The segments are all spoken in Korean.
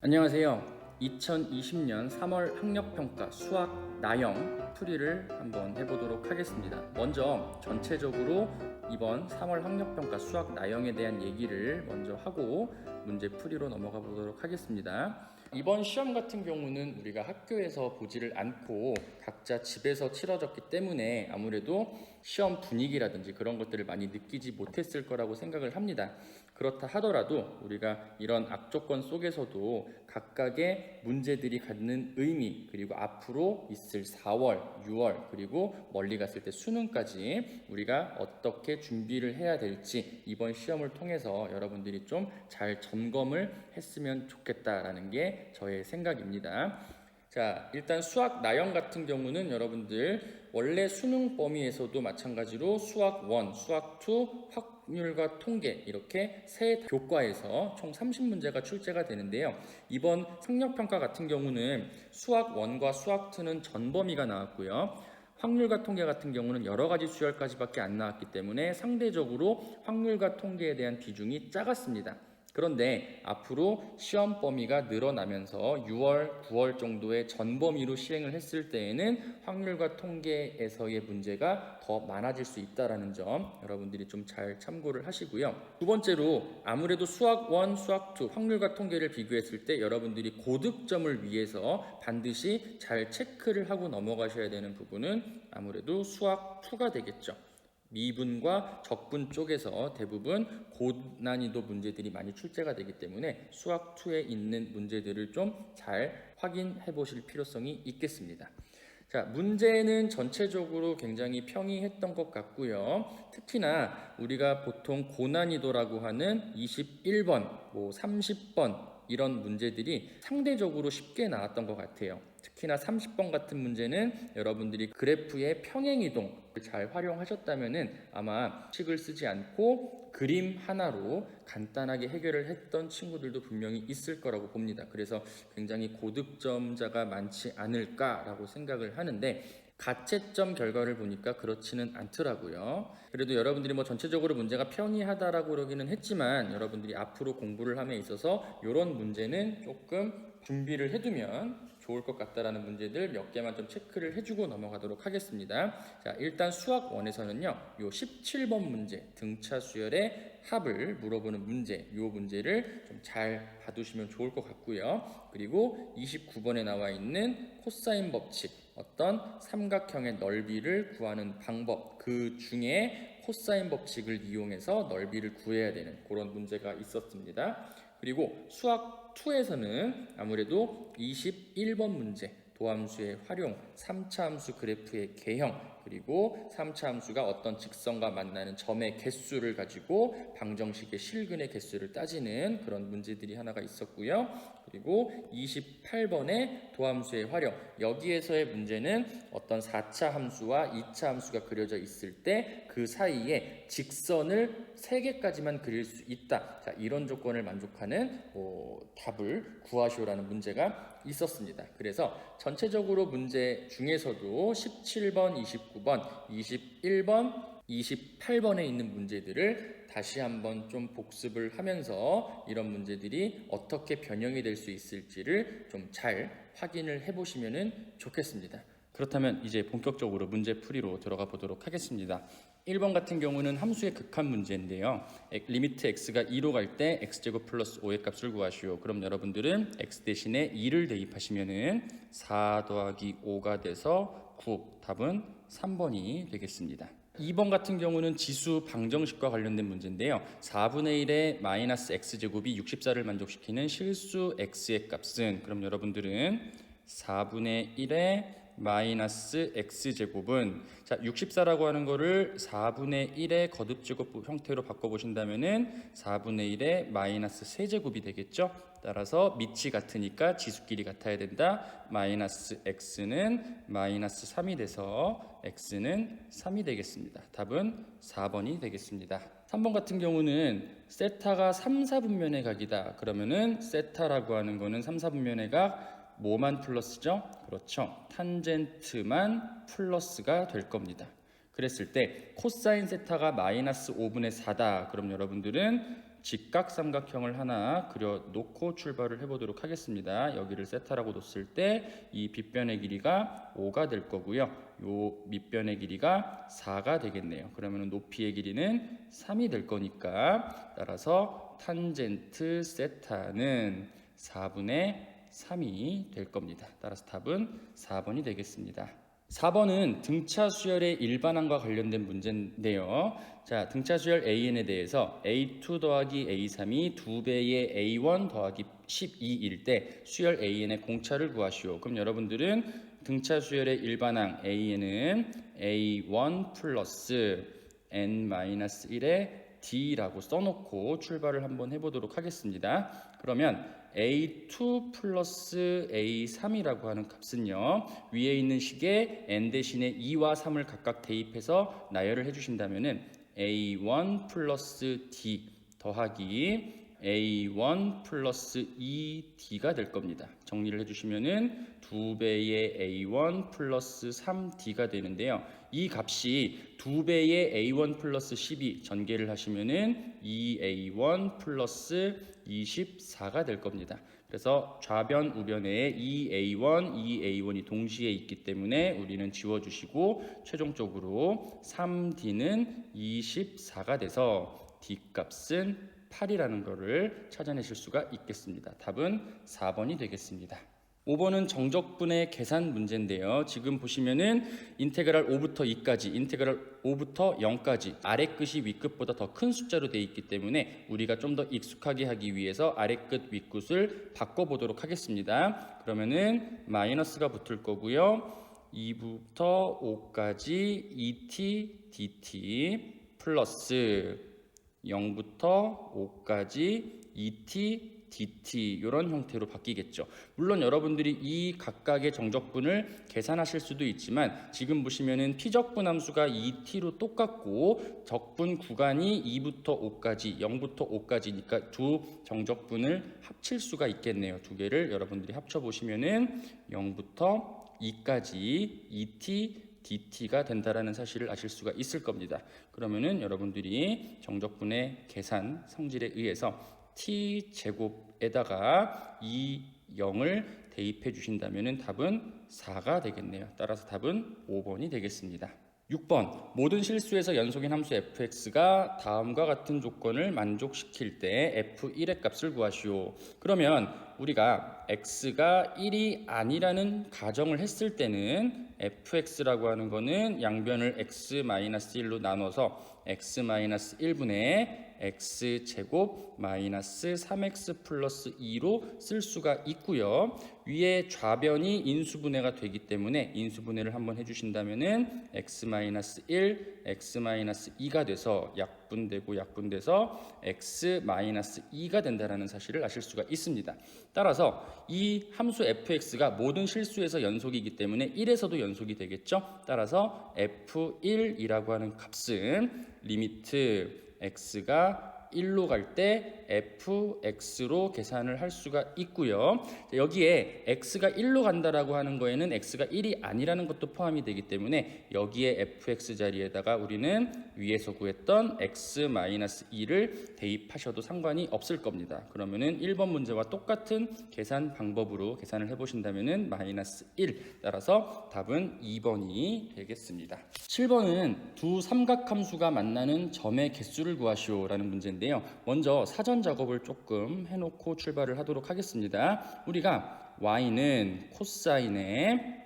안녕하세요. 2020년 3월 학력평가 수학 나형 풀이를 한번 해보도록 하겠습니다. 먼저 전체적으로 이번 3월 학력평가 수학 나형에 대한 얘기를 먼저 하고 문제 풀이로 넘어가 보도록 하겠습니다. 이번 시험 같은 경우는 우리가 학교에서 보지를 않고 각자 집에서 치러졌기 때문에 아무래도 시험 분위기라든지 그런 것들을 많이 느끼지 못했을 거라고 생각을 합니다. 그렇다 하더라도 우리가 이런 악조건 속에서도 각각의 문제들이 갖는 의미, 그리고 앞으로 있을 4월, 6월, 그리고 멀리 갔을 때 수능까지 우리가 어떻게 준비를 해야 될지 이번 시험을 통해서 여러분들이 좀 잘 점검을 했으면 좋겠다라는 게 저의 생각입니다. 자, 일단 수학 나형 같은 경우는 여러분들 원래 수능 범위에서도 마찬가지로 수학 1, 수학 2, 확률과 통계 이렇게 세 교과에서 총 30문제가 출제가 되는데요. 이번 학력평가 같은 경우는 수학 1과 수학 2는 전범위가 나왔고요. 확률과 통계 같은 경우는 여러 가지 수열까지밖에 안 나왔기 때문에 상대적으로 확률과 통계에 대한 비중이 작았습니다. 그런데 앞으로 시험 범위가 늘어나면서 6월, 9월 정도의 전범위로 시행을 했을 때에는 확률과 통계에서의 문제가 더 많아질 수 있다는 점 여러분들이 좀 잘 참고를 하시고요. 두 번째로 아무래도 수학 1, 수학 2, 확률과 통계를 비교했을 때 여러분들이 고득점을 위해서 반드시 잘 체크를 하고 넘어가셔야 되는 부분은 아무래도 수학 2가 되겠죠. 미분과 적분 쪽에서 대부분 고난이도 문제들이 많이 출제가 되기 때문에 수학 2에 있는 문제들을 좀 잘 확인해 보실 필요성이 있겠습니다. 자, 문제는 전체적으로 굉장히 평이했던 것 같고요. 특히나 우리가 보통 고난이도라고 하는 21번, 30번 이런 문제들이 상대적으로 쉽게 나왔던 것 같아요. 특히나 30번 같은 문제는 여러분들이 그래프의 평행이동을 잘 활용하셨다면 아마 식을 쓰지 않고 그림 하나로 간단하게 해결을 했던 친구들도 분명히 있을 거라고 봅니다. 그래서 굉장히 고득점자가 많지 않을까라고 생각을 하는데 가채점 결과를 보니까 그렇지는 않더라고요. 그래도 여러분들이 전체적으로 문제가 평이하다라고 그러기는 했지만 여러분들이 앞으로 공부를 함에 있어서 이런 문제는 조금 준비를 해두면 좋을 것 같다라는 문제들 몇 개만 좀 체크를 해주고 넘어가도록 하겠습니다. 자, 일단 수학 1에서는요, 요 17번 문제 등차 수열의 합을 물어보는 문제, 요 문제를 좀 잘 봐두시면 좋을 것 같고요. 그리고 29번에 나와 있는 코사인 법칙, 어떤 삼각형의 넓이를 구하는 방법, 그 중에 코사인 법칙을 이용해서 넓이를 구해야 되는 그런 문제가 있었습니다. 그리고 수학 2에서는 아무래도 21번 문제, 도함수의 활용, 3차 함수 그래프의 개형, 그리고 3차 함수가 어떤 직선과 만나는 점의 개수를 가지고 방정식의 실근의 개수를 따지는 그런 문제들이 하나가 있었고요. 그리고 28번의 도함수의 활용, 여기에서의 문제는 어떤 4차 함수와 2차 함수가 그려져 있을 때 그 사이에 직선을 3개까지만 그릴 수 있다. 자, 이런 조건을 만족하는 답을 구하시오라는 문제가 있었습니다. 그래서 전체적으로 문제 중에서도 17번, 29번, 21번, 28번에 있는 문제들을 다시 한번 좀 복습을 하면서 이런 문제들이 어떻게 변형이 될 수 있을지를 좀 잘 확인을 해보시면 좋겠습니다. 그렇다면 이제 본격적으로 문제 풀이로 들어가 보도록 하겠습니다. 1번 같은 경우는 함수의 극한 문제인데요. 리미트 x가 2로 갈 때 x제곱 플러스 5의 값을 구하시오. 그럼 여러분들은 x 대신에 2를 대입하시면은 4 더하기 5가 돼서 9. 답은 3번이 되겠습니다. 2번 같은 경우는 지수 방정식과 관련된 문제인데요. 4분의 1의 마이너스 x제곱이 64를 만족시키는 실수 x의 값은, 그럼 여러분들은 4분의 1의 마이너스 x제곱은, 자, 64라고 하는 거를 4분의 1의 거듭제곱 형태로 바꿔보신다면은 4분의 1의 마이너스 세제곱이 되겠죠. 따라서 밑이 같으니까 지수끼리 같아야 된다. 마이너스 x는 마이너스 3이 돼서 x는 3이 되겠습니다. 답은 4번이 되겠습니다. 3번 같은 경우는 세타가 3, 4분면의 각이다. 그러면은 세타라고 하는 거는 3, 4분면의 각 뭐만 플러스죠? 그렇죠. 탄젠트만 플러스가 될 겁니다. 그랬을 때 코사인 세타가 마이너스 5분의 4다. 그럼 여러분들은 직각삼각형을 하나 그려놓고 출발을 해보도록 하겠습니다. 여기를 세타라고 뒀을 때 이 빗변의 길이가 5가 될 거고요. 요 밑변의 길이가 4가 되겠네요. 그러면 높이의 길이는 3이 될 거니까 따라서 탄젠트 세타는 4분의 3이 될 겁니다. 따라서 답은 4번이 되겠습니다. 4번은 등차 수열의 일반항과 관련된 문제인데요. 자, 등차 수열 AN에 대해서 A2 더하기 A3이 2배의 A1 더하기 12일 때 수열 AN의 공차를 구하시오. 그럼 여러분들은 등차 수열의 일반항 AN은 A1 플러스 N-1의 D라고 써놓고 출발을 한번 해보도록 하겠습니다. 그러면 A2 플러스 A3이라고 하는 값은요, 위에 있는 식에 n 대신에 2와 3을 각각 대입해서 나열을 해주신다면은 A1 플러스 D 더하기 A1 플러스 2D가 될 겁니다. 정리를 해주시면은 2배의 A1 플러스 3D가 되는데요. 이 값이 2배의 A1 플러스 12 전개를 하시면은 2A1 플러스 24가 될 겁니다. 그래서 좌변 우변에 2A1, 2A1이 동시에 있기 때문에 우리는 지워주시고 최종적으로 3D는 24가 돼서 D 값은 8이라는 것을 찾아내실 수가 있겠습니다. 답은 4번이 되겠습니다. 5번은 정적분의 계산 문제인데요. 지금 보시면은 인테그랄 5부터 2까지, 인테그랄 5부터 0까지 아래 끝이 위 끝보다 더 큰 숫자로 되어 있기 때문에 우리가 좀 더 익숙하게 하기 위해서 아래 끝 위 끝을 바꿔보도록 하겠습니다. 그러면은 마이너스가 붙을 거고요. 2부터 5까지 2t dt 플러스 0부터 5까지 2t dt 이런 형태로 바뀌겠죠. 물론 여러분들이 이 각각의 정적분을 계산하실 수도 있지만 지금 보시면은 피적분 함수가 2t로 똑같고 적분 구간이 2부터 5까지 0부터 5까지니까 두 정적분을 합칠 수가 있겠네요. 두 개를 여러분들이 합쳐 보시면은 0부터 2까지 2t dt가 된다라는 사실을 아실 수가 있을 겁니다. 그러면은 여러분들이 정적분의 계산 성질에 의해서 t 제곱에다가 이 0을 대입해 주신다면은 답은 4가 되겠네요. 따라서 답은 5번이 되겠습니다. 6번 모든 실수에서 연속인 함수 fx가 다음과 같은 조건을 만족시킬 때 f1의 값을 구하시오. 그러면 우리가 x가 1이 아니라는 가정을 했을 때는 fx라고 하는 거는 양변을 x-1로 나눠서 x-1분의 x제곱 마이너스 3x 플러스 2로 쓸 수가 있고요. 위에 좌변이 인수분해가 되기 때문에 인수분해를 한번 해주신다면은 x-1, x-2가 돼서 약분돼서 x-2가 된다는 사실을 아실 수가 있습니다. 따라서 이 함수 fx가 모든 실수에서 연속이기 때문에 1에서도 연속이 되겠죠. 따라서 f1이라고 하는 값은 리미트 x가 1로 갈 때 fx로 계산을 할 수가 있고요. 여기에 x가 1로 간다라고 하는 거에는 x가 1이 아니라는 것도 포함이 되기 때문에 여기에 fx 자리에다가 우리는 위에서 구했던 x-2를 대입하셔도 상관이 없을 겁니다. 그러면은 1번 문제와 똑같은 계산 방법으로 계산을 해보신다면은 마이너스 1 따라서 답은 2번이 되겠습니다. 7번은 두 삼각함수가 만나는 점의 개수를 구하시오라는 문제인데요. 먼저 사전 작업을 조금 해놓고 출발을 하도록 하겠습니다. 우리가 y는 코사인의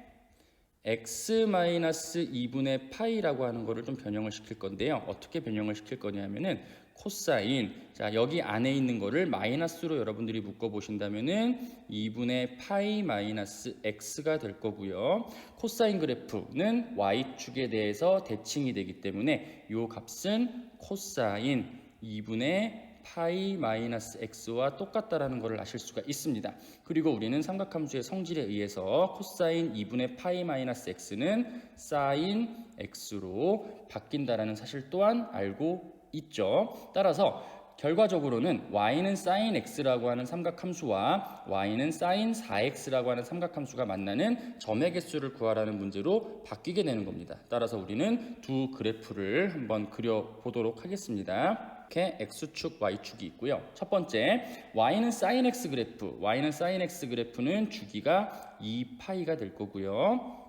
x-2분의 파이라고 하는 거를 좀 변형을 시킬 건데요. 어떻게 변형을 시킬 거냐면은 코사인, 자 여기 안에 있는 거를 마이너스로 여러분들이 묶어 보신다면은 2분의 파이 마이너스 x가 될 거고요. 코사인 그래프는 y축에 대해서 대칭이 되기 때문에 이 값은 코사인 2분의 파이 마이너스 x와 똑같다라는 것을 아실 수가 있습니다. 그리고 우리는 삼각함수의 성질에 의해서 코사인 2분의 파이 마이너스 x는 사인 x로 바뀐다라는 사실 또한 알고 있죠. 따라서 결과적으로는 y는 sin x라고 하는 삼각함수와 y는 sin 4x라고 하는 삼각함수가 만나는 점의 개수를 구하라는 문제로 바뀌게 되는 겁니다. 따라서 우리는 두 그래프를 한번 그려보도록 하겠습니다. 이렇게 x축, y축이 있고요. 첫 번째, y는 sin x 그래프. y는 sin x 그래프는 주기가 2파이가 될 거고요.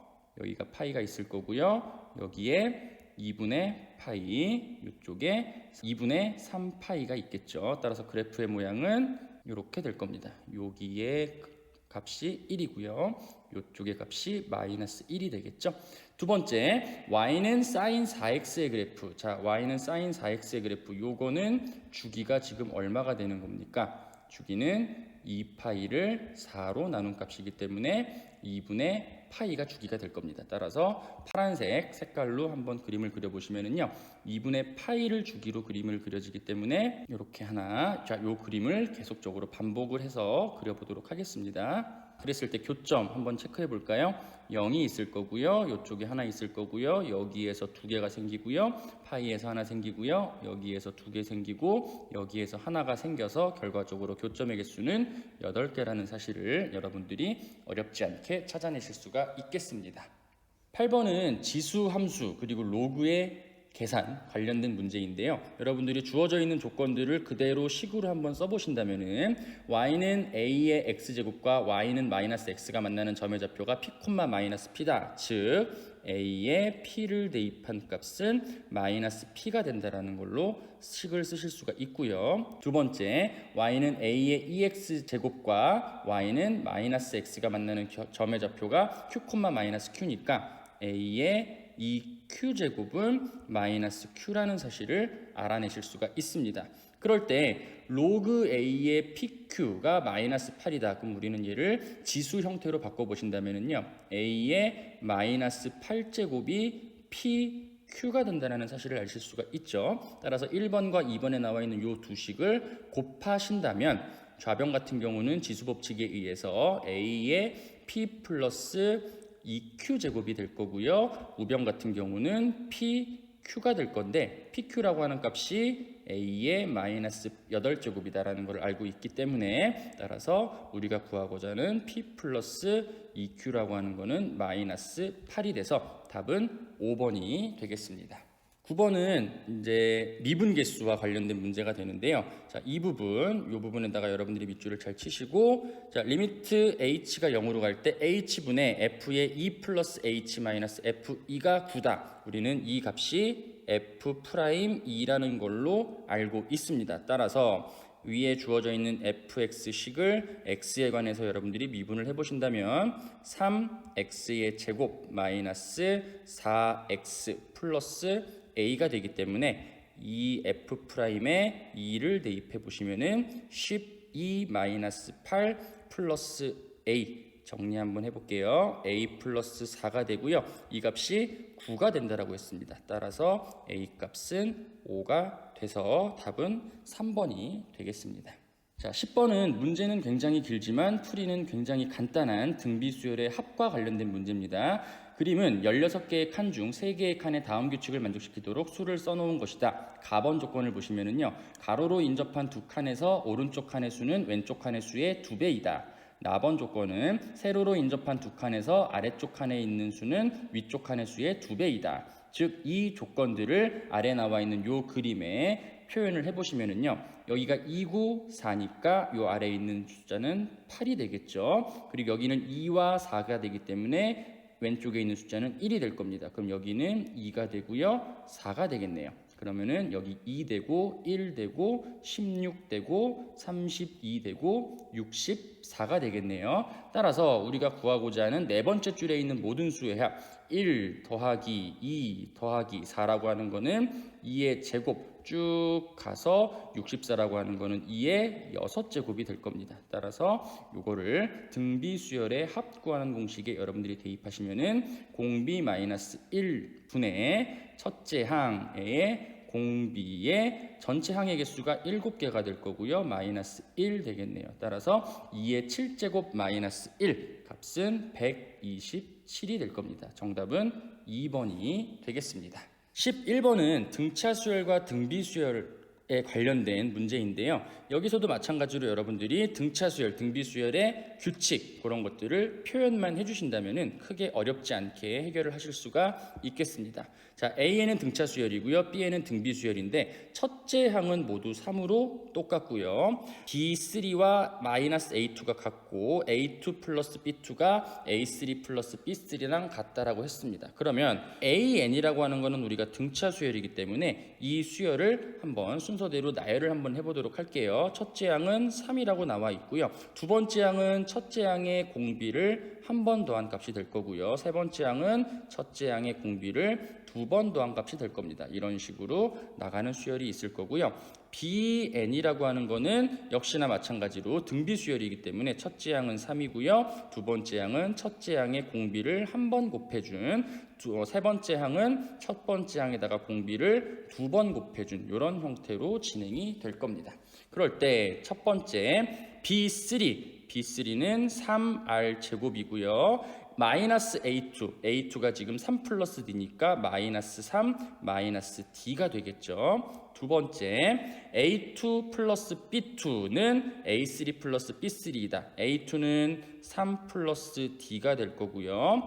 여기가 파이가 있을 거고요. 여기에 2분의 파이, 이쪽에 2분의 3파이가 있겠죠. 따라서 그래프의 모양은 이렇게 될 겁니다. 여기에 값이 1이고요. 이쪽의 값이 마이너스 1이 되겠죠. 두 번째, y는 sin 4x의 그래프. 자, y는 sin 4x의 그래프. 요거는 주기가 지금 얼마가 되는 겁니까? 주기는 2파이를 4로 나눈 값이기 때문에 2분의 파이가 주기가 될 겁니다. 따라서 파란색 색깔로 한번 그림을 그려보시면은요, 2분의 파이를 주기로 그림을 그려지기 때문에 이렇게 하나, 자, 요 그림을 계속적으로 반복을 해서 그려보도록 하겠습니다. 그랬을 때 교점 한번 체크해 볼까요? 0이 있을 거고요. 이쪽에 하나 있을 거고요. 여기에서 두 개가 생기고요. 파이에서 하나 생기고요. 여기에서 두 개 생기고 여기에서 하나가 생겨서 결과적으로 교점의 개수는 8개라는 사실을 여러분들이 어렵지 않게 찾아내실 수가 있겠습니다. 8번은 지수 함수 그리고 로그의 계산 관련된 문제인데요. 여러분들이 주어져 있는 조건들을 그대로 식으로 한번 써보신다면은 y는 a의 x제곱과 y는 마이너스 x가 만나는 점의 좌표가 p, 마이너스 p다. 즉 a의 p를 대입한 값은 마이너스 p가 된다라는 걸로 식을 쓰실 수가 있고요. 두 번째, y는 a의 ex제곱과 y는 마이너스 x가 만나는 점의 좌표가 q, 마이너스 q니까 a의 이 q제곱은 마이너스 q라는 사실을 알아내실 수가 있습니다. 그럴 때 로그 a의 pq가 마이너스 8이다. 그럼 우리는 얘를 지수 형태로 바꿔보신다면요, a의 마이너스 8제곱이 pq가 된다는 사실을 아실 수가 있죠. 따라서 1번과 2번에 나와 있는 이 두 식을 곱하신다면 좌변 같은 경우는 지수 법칙에 의해서 a의 p 플러스 2q 제곱이 될 거고요. 우변 같은 경우는 pq가 될 건데 pq라고 하는 값이 a의 마이너스 8제곱이다라는 걸 알고 있기 때문에, 따라서 우리가 구하고자 하는 p 플러스 2q라고 하는 거는 마이너스 8이 돼서 답은 5번이 되겠습니다. 9번은 이제 미분계수와 관련된 문제가 되는데요. 자, 이 부분에다가 여러분들이 밑줄을 잘 치시고, 자, 리미트 h가 0으로 갈 때 h분의 f의 2 플러스 h 마이너스 f2가 9다. 우리는 이 값이 f'2라는 걸로 알고 있습니다. 따라서 위에 주어져 있는 fx식을 x에 관해서 여러분들이 미분을 해보신다면 3x의 제곱 마이너스 4x 플러스 a가 되기 때문에 이 f'에 2를 대입해 보시면은 12 마이너스 8 플러스 a, 정리 한번 해볼게요. a 플러스 4가 되고요. 이 값이 9가 된다라고 했습니다. 따라서 a 값은 5가 돼서 답은 3번이 되겠습니다. 자, 10번은 문제는 굉장히 길지만 풀이는 굉장히 간단한 등비수열의 합과 관련된 문제입니다. 그림은 16개의 칸 중 3개의 칸에 다음 규칙을 만족시키도록 수를 써놓은 것이다. 가번 조건을 보시면은요, 가로로 인접한 두 칸에서 오른쪽 칸의 수는 왼쪽 칸의 수의 2배이다. 나번 조건은 세로로 인접한 두 칸에서 아래쪽 칸에 있는 수는 위쪽 칸의 수의 2배이다. 즉, 이 조건들을 아래 나와 있는 요 그림에 표현을 해보시면은요, 여기가 2, 9, 4니까 요 아래에 있는 숫자는 8이 되겠죠. 그리고 여기는 2와 4가 되기 때문에 왼쪽에 있는 숫자는 1이 될 겁니다. 그럼 여기는 2가 되고요, 4가 되겠네요. 그러면은 여기 2 되고 1 되고 16 되고 32 되고 64가 되겠네요. 따라서 우리가 구하고자 하는 네 번째 줄에 있는 모든 수의 합 1 더하기 2 더하기 4라고 하는 거는 2의 제곱 쭉 가서 64라고 하는 거는 2의 6제곱이 될 겁니다. 따라서 요거를 등비수열의 합 구하는 공식에 여러분들이 대입하시면은 공비 마이너스 1분의 첫째 항의 공비의 전체 항의 개수가 7개가 될 거고요. 마이너스 1 되겠네요. 따라서 2의 7제곱 마이너스 1 값은 127이 될 겁니다. 정답은 2번이 되겠습니다. 11번은 등차 수열과 등비 수열 에 관련된 문제인데요. 여기서도 마찬가지로 여러분들이 등차 수열, 등비 수열의 규칙 그런 것들을 표현만 해주신다면은 크게 어렵지 않게 해결을 하실 수가 있겠습니다. 자, A에는 등차 수열이고요, B에는 등비 수열인데 첫째 항은 모두 3으로 똑같고요. B3와 마이너스 A2가 같고 A2 플러스 B2가 A3 플러스 B3랑 같다라고 했습니다. 그러면 AN이라고 하는 거는 우리가 등차 수열이기 때문에 이 수열을 한번 순서대로 나열을 한번 해보도록 할게요. 첫째 항은 3이라고 나와 있고요. 두 번째 항은 첫째 항의 공비를 한 번 더한 값이 될 거고요. 세 번째 항은 첫째 항의 공비를 두 번 더한 값이 될 겁니다. 이런 식으로 나가는 수열이 있을 거고요. BN이라고 하는 거는 역시나 마찬가지로 등비 수열이기 때문에 첫째 항은 3이고요. 두 번째 항은 첫째 항의 공비를 한 번 곱해준, 세 번째 항은 첫 번째 항에다가 공비를 두 번 곱해준 이런 형태로 진행이 될 겁니다. 그럴 때 첫 번째 B3는 3R 제곱이고요. 마이너스 A2가 지금 3 플러스 D니까 마이너스 3 마이너스 D가 되겠죠. 두 번째 A2 플러스 B2는 A3 플러스 B3이다. A2는 3 플러스 D가 될 거고요.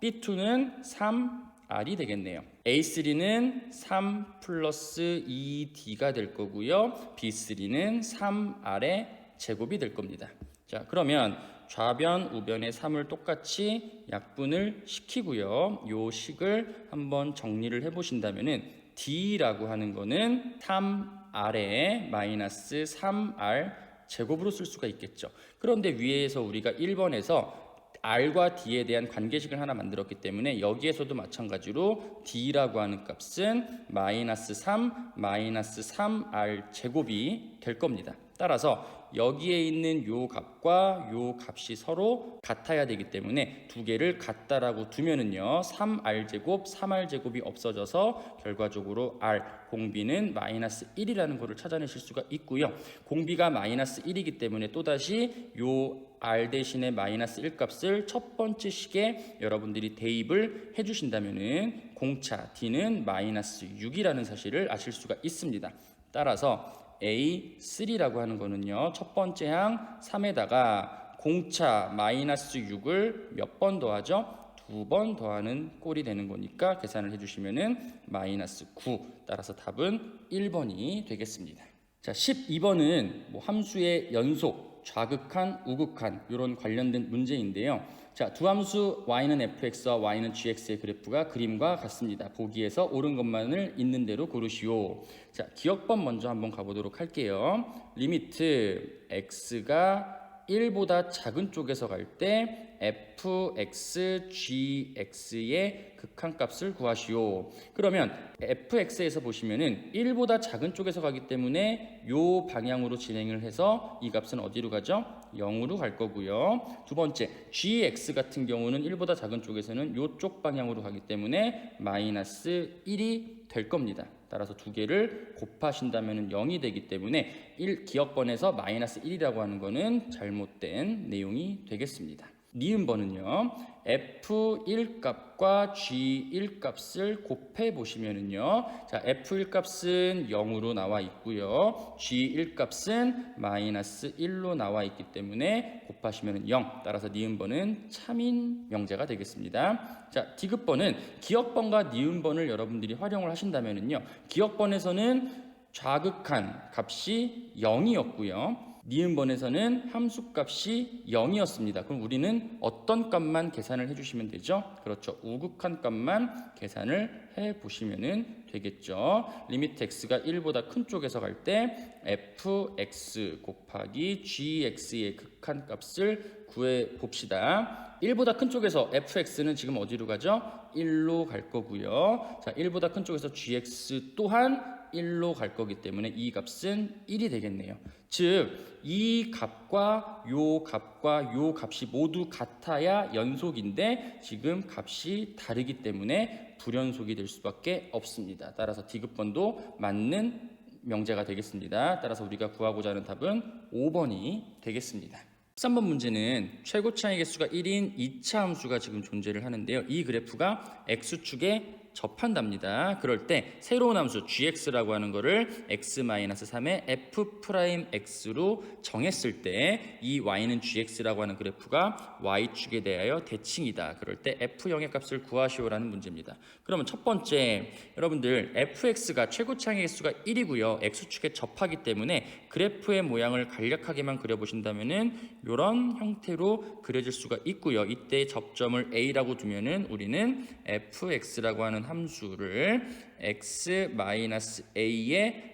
B2는 3R이 되겠네요. A3는 3 플러스 2D가 될 거고요. B3는 3R의 제곱이 될 겁니다. 자, 그러면 좌변, 우변의 3을 똑같이 약분을 시키고요. 요 식을 한번 정리를 해보신다면은 D라고 하는 거는 3R에 마이너스 3R 제곱으로 쓸 수가 있겠죠. 그런데 위에서 우리가 1번에서 R과 D에 대한 관계식을 하나 만들었기 때문에 여기에서도 마찬가지로 D라고 하는 값은 마이너스 3R 제곱이 될 겁니다. 따라서 여기에 있는 요 값과 요 값이 서로 같아야 되기 때문에 두 개를 같다라고 두면은요 3R제곱, 3R제곱이 없어져서 결과적으로 R, 공비는 마이너스 1이라는 것을 찾아내실 수가 있고요. 공비가 마이너스 1이기 때문에 또다시 요 R 대신에 마이너스 1 값을 첫 번째 식에 여러분들이 대입을 해주신다면은 공차 D는 마이너스 6이라는 사실을 아실 수가 있습니다. 따라서 A3라고 하는 거는요 첫 번째 항 3에다가 공차 마이너스 6을 몇 번 더하죠? 두 번 더하는 꼴이 되는 거니까 계산을 해주시면은 마이너스 9. 따라서 답은 1번이 되겠습니다. 자, 12번은 뭐 함수의 연속, 좌극한, 우극한 이런 관련된 문제인데요. 자, 두 함수 y는 fx와 y는 gx의 그래프가 그림과 같습니다. 보기에서 옳은 것만을 있는 대로 고르시오. 자, 기억법 먼저 한번 가보도록 할게요. 리미트 x가 1보다 작은 쪽에서 갈 때 fx, gx의 극한값을 구하시오. 그러면 fx에서 보시면은 1보다 작은 쪽에서 가기 때문에 요 방향으로 진행을 해서 이 값은 어디로 가죠? 0으로 갈 거고요. 두 번째 gx 같은 경우는 1보다 작은 쪽에서는 요쪽 방향으로 가기 때문에 마이너스 1이 될 겁니다. 따라서 두 개를 곱하신다면 0이 되기 때문에 기억번에서 마이너스 1이라고 하는 거는 잘못된 내용이 되겠습니다. 니은번은요 F1 값과 G1 값을 곱해 보시면은요 자, F1 값은 0으로 나와 있고요 G1 값은 마이너스 1로 나와 있기 때문에 곱하시면 0. 따라서 니은번은 참인 명제가 되겠습니다. 자, 디귿번은 기억번과 니은번을 여러분들이 활용을 하신다면은요 기억번에서는 좌극한 값이 0이었고요 니은번에서는 함수값이 0이었습니다. 그럼 우리는 어떤 값만 계산을 해주시면 되죠? 그렇죠. 우극한 값만 계산을 해보시면 되겠죠. 리미트 x가 1보다 큰 쪽에서 갈 때 fx 곱하기 gx의 극한 값을 구해봅시다. 1보다 큰 쪽에서 fx는 지금 어디로 가죠? 1로 갈 거고요. 자, 1보다 큰 쪽에서 gx 또한 1로 갈 거기 때문에 이 값은 1이 되겠네요. 즉, 이 값과 요 값이 모두 같아야 연속인데 지금 값이 다르기 때문에 불연속이 될 수밖에 없습니다. 따라서 디귿번도 맞는 명제가 되겠습니다. 따라서 우리가 구하고자 하는 답은 5번이 되겠습니다. 13번 문제는 최고 차이 개수가 1인 2차 함수가 지금 존재를 하는데요. 이 그래프가 x축의 접한답니다. 그럴 때 새로운 함수 gx라고 하는 거를 x-3의 f'x로 정했을 때 이 y는 gx라고 하는 그래프가 y축에 대하여 대칭이다. 그럴 때 f0의 값을 구하시오라는 문제입니다. 그러면 첫 번째, 여러분들 fx가 최고차항의 개수가 1이고요. x축에 접하기 때문에 그래프의 모양을 간략하게만 그려보신다면은 이런 형태로 그려질 수가 있고요. 이때 접점을 a라고 두면은 우리는 fx라고 하는 함수를 x-a의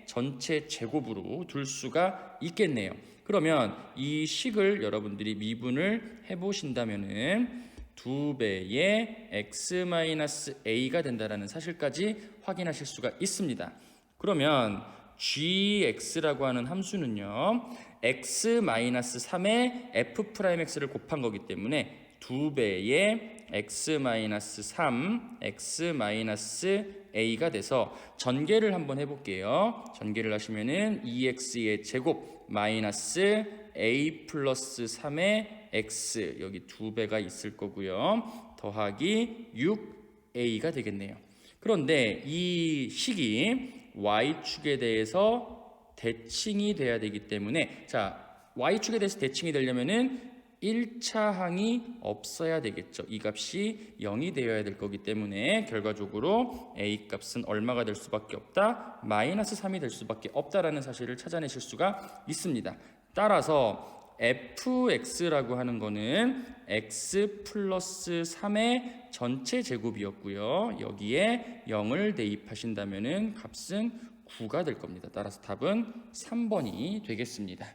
전체 제곱으로 둘 수가 있겠네요. 그러면 이 식을 여러분들이 미분을 해보신다면은 2배의 x-a가 된다는 사실까지 확인하실 수가 있습니다. 그러면 gx라고 하는 함수는요, x-3의 f'x를 곱한 거기 때문에 2배의 x-3 x-a가 돼서 전개를 한번 해볼게요. 전개를 하시면은 2x의 제곱 마이너스 a 플러스 3의 x, 여기 2배가 있을 거고요. 더하기 6a가 되겠네요. 그런데 이 식이 y축에 대해서 대칭이 돼야 되기 때문에, 자, y축에 대해서 대칭이 되려면은 1차 항이 없어야 되겠죠. 이 값이 0이 되어야 될 거기 때문에 결과적으로 a 값은 얼마가 될 수밖에 없다? 마이너스 3이 될 수밖에 없다라는 사실을 찾아내실 수가 있습니다. 따라서 fx라고 하는 거는 x 플러스 3의 전체 제곱이었고요. 여기에 0을 대입하신다면은 값은 9가 될 겁니다. 따라서 답은 3번이 되겠습니다.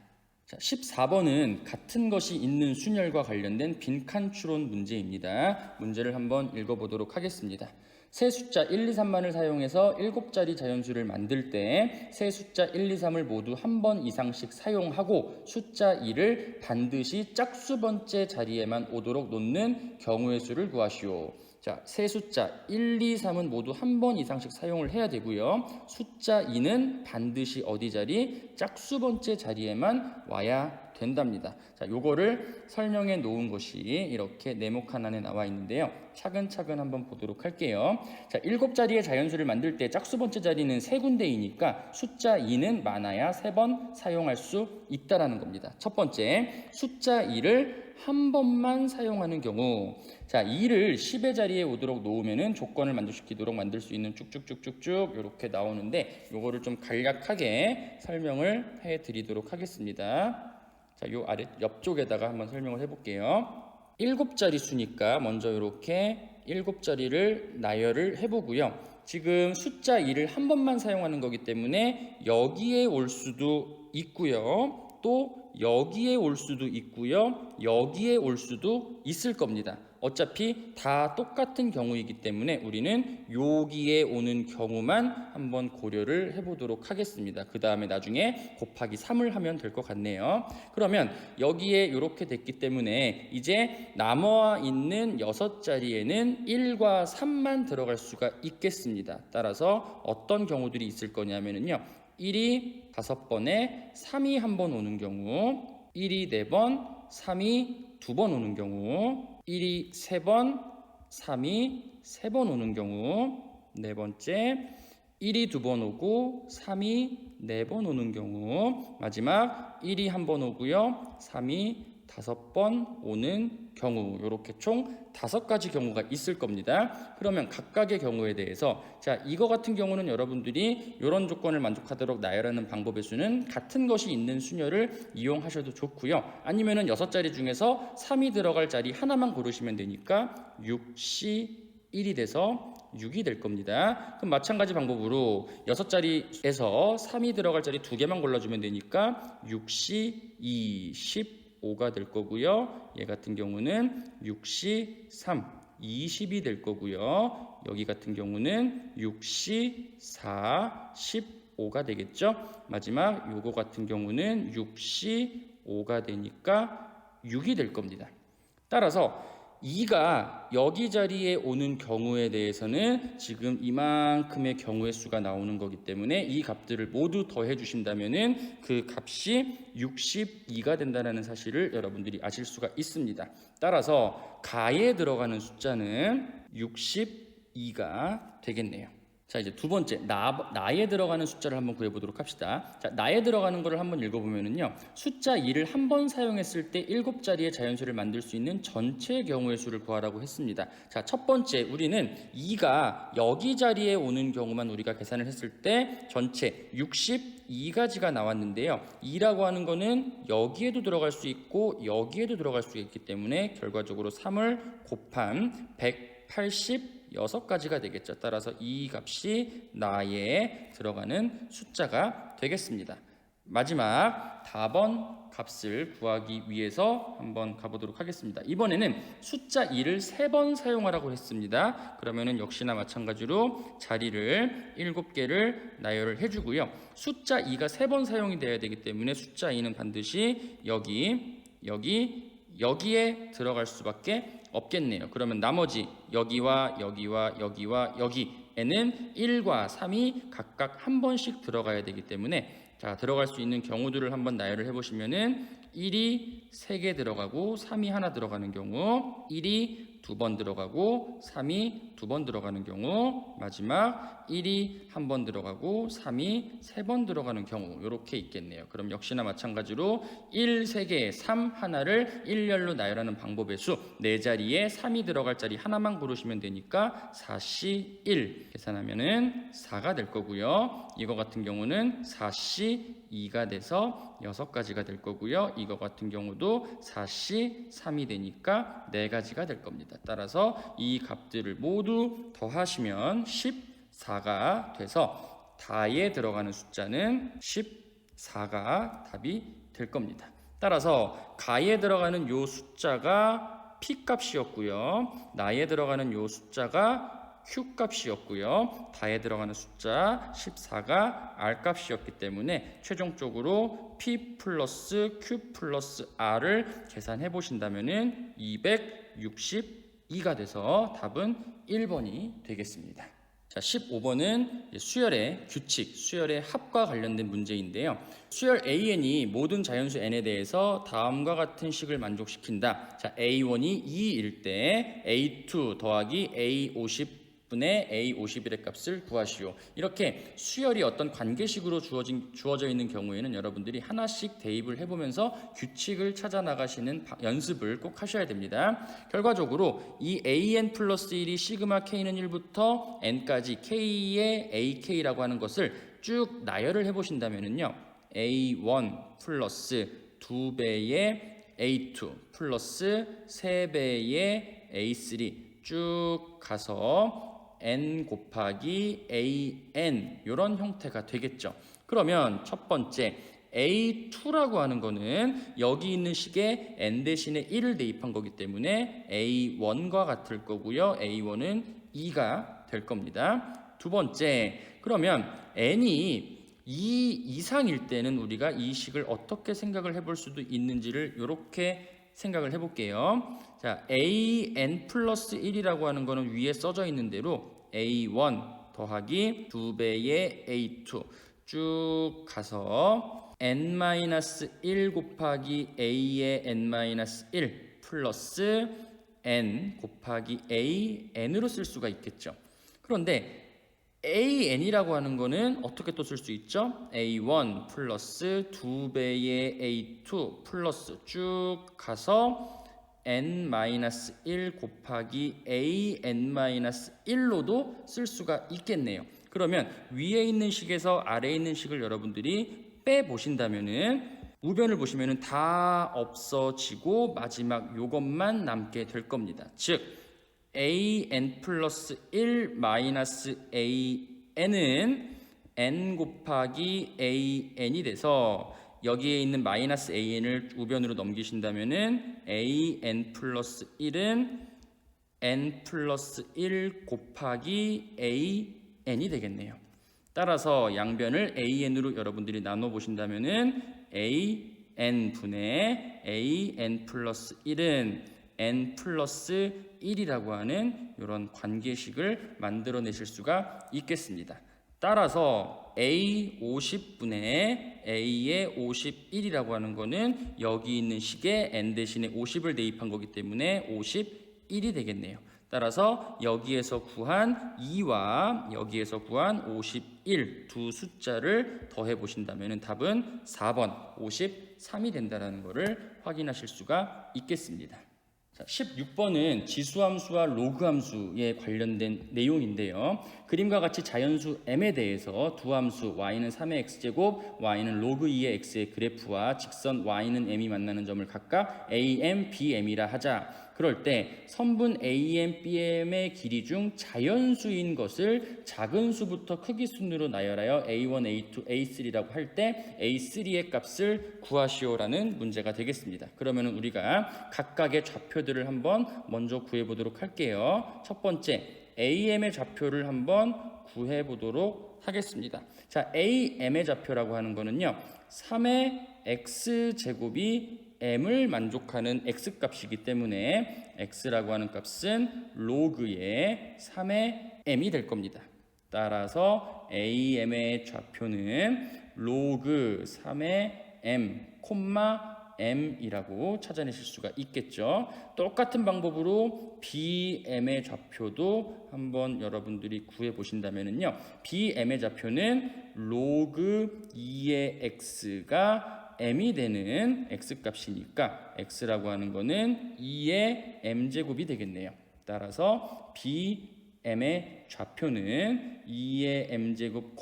자, 14번은 같은 것이 있는 순열과 관련된 빈칸 추론 문제입니다. 문제를 한번 읽어보도록 하겠습니다. 세 숫자 1, 2, 3만을 사용해서 7자리 자연수를 만들 때 세 숫자 1, 2, 3을 모두 한 번 이상씩 사용하고 숫자 2를 반드시 짝수 번째 자리에만 오도록 놓는 경우의 수를 구하시오. 자, 세 숫자 1, 2, 3은 모두 한 번 이상씩 사용을 해야 되고요. 숫자 2는 반드시 어디 자리? 짝수 번째 자리에만 와야 된답니다. 자, 요거를 설명해 놓은 것이 이렇게 네모칸 안에 나와 있는데요. 차근차근 한번 보도록 할게요. 자, 7자리의 자연수를 만들 때 짝수 번째 자리는 3군데이니까 숫자 2는 많아야 3번 사용할 수 있다라는 겁니다. 첫 번째, 숫자 2를 한 번만 사용하는 경우, 자, 2를 10의 자리에 오도록 놓으면은 조건을 만족시키도록 만들 수 있는 쭉쭉쭉쭉쭉 이렇게 나오는데, 요거를 좀 간략하게 설명을 해 드리도록 하겠습니다. 자, 요 아래 옆쪽에다가 한번 설명을 해볼게요. 7자리 수니까 먼저 이렇게 7자리를 나열을 해보고요. 지금 숫자 2를 한 번만 사용하는 거기 때문에 여기에 올 수도 있고요. 또 여기에 올 수도 있고요. 여기에 올 수도 있을 겁니다. 어차피 다 똑같은 경우이기 때문에 우리는 여기에 오는 경우만 한번 고려를 해보도록 하겠습니다. 그 다음에 나중에 곱하기 3을 하면 될 것 같네요. 그러면 여기에 이렇게 됐기 때문에 이제 남아 있는 6자리에는 1과 3만 들어갈 수가 있겠습니다. 따라서 어떤 경우들이 있을 거냐면요, 1이 5번에 3이 한 번 오는 경우, 1이 4번, 3이 2번 오는 경우, 1이 3번, 3이 3번 오는 경우, 네 번째, 1이 2번 오고 3이 4번 오는 경우, 마지막 1이 한 번 오고요, 3이 5번 오는 경우, 이렇게 총 5가지 경우가 있을 겁니다. 그러면 각각의 경우에 대해서, 자, 이거 같은 경우는 여러분들이 이런 조건을 만족하도록 나열하는 방법의 수는 같은 것이 있는 수열을 이용하셔도 좋고요. 아니면은 6자리 중에서 3이 들어갈 자리 하나만 고르시면 되니까 6C1이 돼서 6이 될 겁니다. 그럼 마찬가지 방법으로 6자리에서 3이 들어갈 자리 2개만 골라주면 되니까 6C2, 15가 될 거고요. 얘 같은 경우는 6C3, 20이 될 거고요. 여기 같은 경우는 6C4, 15가 되겠죠. 마지막 요거 같은 경우는 6C5가 되니까 6이 될 겁니다. 따라서 2가 여기 자리에 오는 경우에 대해서는 지금 이만큼의 경우의 수가 나오는 거기 때문에 이 값들을 모두 더해 주신다면은 그 값이 62가 된다는 사실을 여러분들이 아실 수가 있습니다. 따라서 가에 들어가는 숫자는 62 12가 되겠네요. 자, 이제 두 번째, 나에 들어가는 숫자를 한번 구해보도록 합시다. 자, 나에 들어가는 거를 한번 읽어보면은요, 숫자 2를 한 번 사용했을 때 7자리의 자연수를 만들 수 있는 전체 경우의 수를 구하라고 했습니다. 자, 첫 번째, 우리는 2가 여기 자리에 오는 경우만 우리가 계산을 했을 때 전체 62가지가 나왔는데요. 2라고 하는 거는 여기에도 들어갈 수 있고 여기에도 들어갈 수 있기 때문에 결과적으로 3을 곱한 186가지가 되겠죠. 따라서 이 값이 나에 들어가는 숫자가 되겠습니다. 마지막 답원 값을 구하기 위해서 한번 가보도록 하겠습니다. 이번에는 숫자 2를 3번 사용하라고 했습니다. 그러면은 역시나 마찬가지로 자리를 7개를 나열을 해주고요. 숫자 2가 3번 사용이 돼야 되기 때문에 숫자 2는 반드시 여기에 들어갈 수밖에 없겠네요. 그러면 나머지 여기와 여기에는 1과 3이 각각 한 번씩 들어가야 되기 때문에 자, 들어갈 수 있는 경우들을 한번 나열을 해보시면은 1이 3개 들어가고 3이 하나 들어가는 경우, 1이 2번 들어가고 3이 2번 들어가는 경우, 마지막 1이 한 번 들어가고 3이 3번 들어가는 경우, 이렇게 있겠네요. 그럼 역시나 마찬가지로 1, 3개, 3 하나를 일렬로 나열하는 방법의 수, 4자리에 3이 들어갈 자리 하나만 고르시면 되니까 4C 1 계산하면은 4가 될 거고요. 이거 같은 경우는 4C 2가 돼서 6가지가 될 거고요. 이거 같은 경우도 4C 3이 되니까 4가지가 될 겁니다. 따라서 이 값들을 모두 더하시면 14가 돼서 다에 들어가는 숫자는 14가 답이 될 겁니다. 따라서 가에 들어가는 요 숫자가 P 값이었고요. 나에 들어가는 요 숫자가 Q 값이었고요. 다에 들어가는 숫자 14가 R 값이었기 때문에 최종적으로 P 플러스 Q 플러스 R을 계산해 보신다면 262가 돼서 답은 1번이 되겠습니다. 자, 15번은 수열의 규칙, 수열의 합과 관련된 문제인데요. 수열 AN이 모든 자연수 N에 대해서 다음과 같은 식을 만족시킨다. 자, A1이 2일 때 A2 더하기 A50 분의 A51의 값을 구하시오. 이렇게 수열이 어떤 관계식으로 주어져 있는 경우에는 여러분들이 하나씩 대입을 해보면서 규칙을 찾아 나가시는 연습을 꼭 하셔야 됩니다. 결과적으로 이 AN 플러스 1이 시그마 K는 1부터 N까지 K의 AK라고 하는 것을 쭉 나열을 해보신다면요. A1 플러스 2배의 A2 플러스 3배의 A3 쭉 가서 n 곱하기 an 이런 형태가 되겠죠. 그러면 첫 번째 A2라고 하는 거는 여기 있는 식에 n 대신에 1을 대입한 거기 때문에 A1과 같을 거고요. A1은 2가 될 겁니다. 두 번째, 그러면 n이 2 이상일 때는 우리가 이 식을 어떻게 생각을 해볼 수도 있는지를 이렇게 생각을 해볼게요. 자, an 플러스 1이라고 하는 거는 위에 써져 있는 대로 a1 더하기 2배의 a2 쭉 가서 n-1 곱하기 a의 n-1 플러스 n 곱하기 an으로 쓸 수가 있겠죠. 그런데 an이라고 하는 거는 어떻게 또 쓸 수 있죠? a1 플러스 2배의 a2 플러스 쭉 가서 n-1 곱하기 an-1로도 쓸 수가 있겠네요. 그러면 위에 있는 식에서 아래에 있는 식을 여러분들이 빼보신다면은 우변을 보시면은 다 없어지고 마지막 요것만 남게 될 겁니다. 즉 an 플러스 1 마이너스 an은 n 곱하기 an이 돼서 여기에 있는 마이너스 an을 우변으로 넘기신다면은 an 플러스 1은 n 플러스 1 곱하기 an이 되겠네요. 따라서 양변을 an으로 여러분들이 나눠 보신다면은 an 분의 an 플러스 1은 n 플러스 1이라고 하는 이런 관계식을 만들어내실 수가 있겠습니다. 따라서 A50분의 A의 51이라고 하는 거는 여기 있는 식에 n 대신에 50을 대입한 거기 때문에 51이 되겠네요. 따라서 여기에서 구한 2와 여기에서 구한 51 두 숫자를 더해 보신다면 답은 4번 53이 된다는 것을 확인하실 수가 있겠습니다. 자, 16번은 지수함수와 로그함수에 관련된 내용인데요. 그림과 같이 자연수 m에 대해서 두 함수 y는 3의 x제곱, y는 로그 2의 x의 그래프와 직선 y는 m이 만나는 점을 각각 am, bm이라 하자. 그럴 때 선분 am, bm의 길이 중 자연수인 것을 작은 수부터 크기 순으로 나열하여 a1, a2, a3라고 할 때 a3의 값을 구하시오라는 문제가 되겠습니다. 그러면 우리가 각각의 좌표들을 한번 먼저 구해보도록 할게요. 첫 번째 am의 좌표를 한번 구해보도록 하겠습니다. 자, am의 좌표라고 하는 거는요 3의 x제곱이 m을 만족하는 x값이기 때문에 x라고 하는 값은 로그의 3의 m이 될 겁니다. 따라서 am의 좌표는 로그 3의 m, m이라고 찾아내실 수가 있겠죠. 똑같은 방법으로 bm의 좌표도 한번 여러분들이 구해 보신다면요 bm의 좌표는 로그 2의 x가 m이 되는 x값이니까 x라고 하는 거는 2의 m제곱이 되겠네요. 따라서 bm의 좌표는 2의 m제곱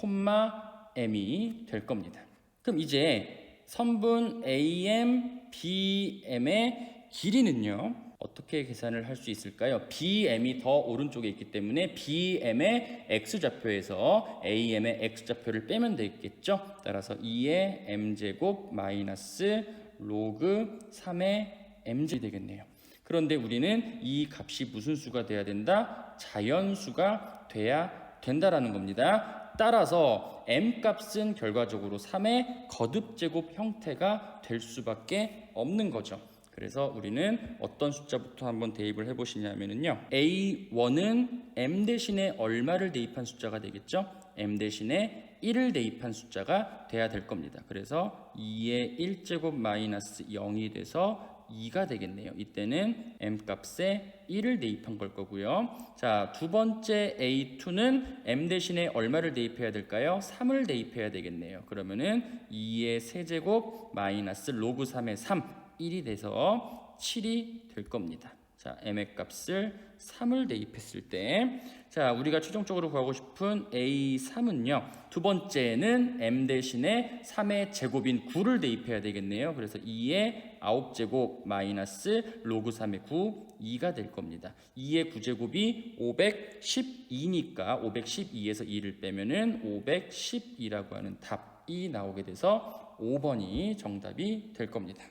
m이 될 겁니다. 그럼 이제 선분 am, bm의 길이는요 어떻게 계산을 할 수 있을까요? bm이 더 오른쪽에 있기 때문에 bm의 x좌표에서 am의 x좌표를 빼면 되겠죠. 따라서 2의 m제곱 마이너스 로그 3의 m제곱이 되겠네요. 그런데 우리는 이 값이 무슨 수가 돼야 된다? 자연수가 돼야 된다라는 겁니다. 따라서 m값은 결과적으로 3의 거듭제곱 형태가 될 수밖에 없는 거죠. 그래서 우리는 어떤 숫자부터 한번 대입을 해보시냐면요 A1은 m 대신에 얼마를 대입한 숫자가 되겠죠? m 대신에 1을 대입한 숫자가 돼야 될 겁니다. 그래서 2의 1제곱 마이너스 0이 돼서 2가 되겠네요. 이때는 m값에 1을 대입한 걸 거고요. 자, 두 번째 A2는 m 대신에 얼마를 대입해야 될까요? 3을 대입해야 되겠네요. 그러면은 2의 세제곱 마이너스 로그 3의 3 1이 돼서 7이 될 겁니다. 자, m의 값을 3을 대입했을 때, 자, 우리가 최종적으로 구하고 싶은 A3은요, 두 번째는 m 대신에 3의 제곱인 9를 대입해야 되겠네요. 그래서 2의 9제곱 마이너스 로그 3의 9, 2가 될 겁니다. 2의 9제곱이 512니까 512에서 2를 빼면은 512라고 하는 답이 나오게 돼서 5번이 정답이 될 겁니다.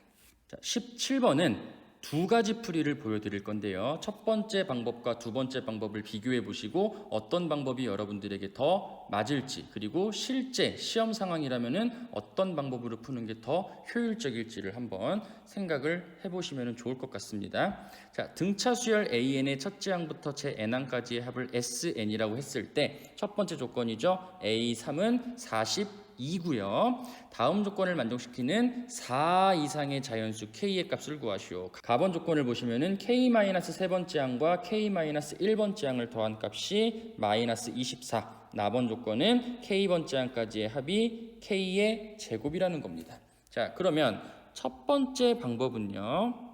자, 17번은 두 가지 풀이를 보여드릴 건데요. 첫 번째 방법과 두 번째 방법을 비교해 보시고 어떤 방법이 여러분들에게 더 맞을지, 그리고 실제 시험 상황이라면 어떤 방법으로 푸는 게 더 효율적일지를 한번 생각을 해보시면 좋을 것 같습니다. 자, 등차 수열 AN의 첫째 항부터 제 N항까지의 합을 SN이라고 했을 때 첫 번째 조건이죠. A3은 42고요. 다음 조건을 만족시키는 4 이상의 자연수 K의 값을 구하시오. 가번 조건을 보시면은 K-세 번째 항과 K-1 번째 항을 더한 값이 마이너스 24. 나번 조건은 K번째 항까지의 합이 K의 제곱이라는 겁니다. 자, 그러면 첫 번째 방법은요.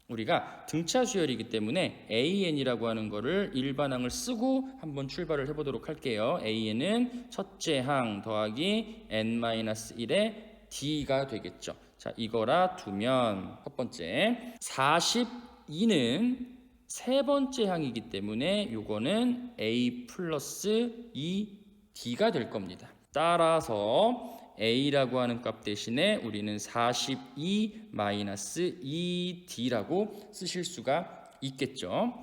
우리가 등차 수열이기 때문에 AN이라고 하는 거를 일반항을 쓰고 한번 출발을 해보도록 할게요. AN은 첫째 항 더하기 N-1의 D가 되겠죠. 자, 이거라 두면 첫 번째 42는 세 번째 항이기 때문에 요거는 A 플러스 2D가 될 겁니다. 따라서 A라고 하는 값 대신에 우리는 42 마이너스 2D라고 쓰실 수가 있겠죠.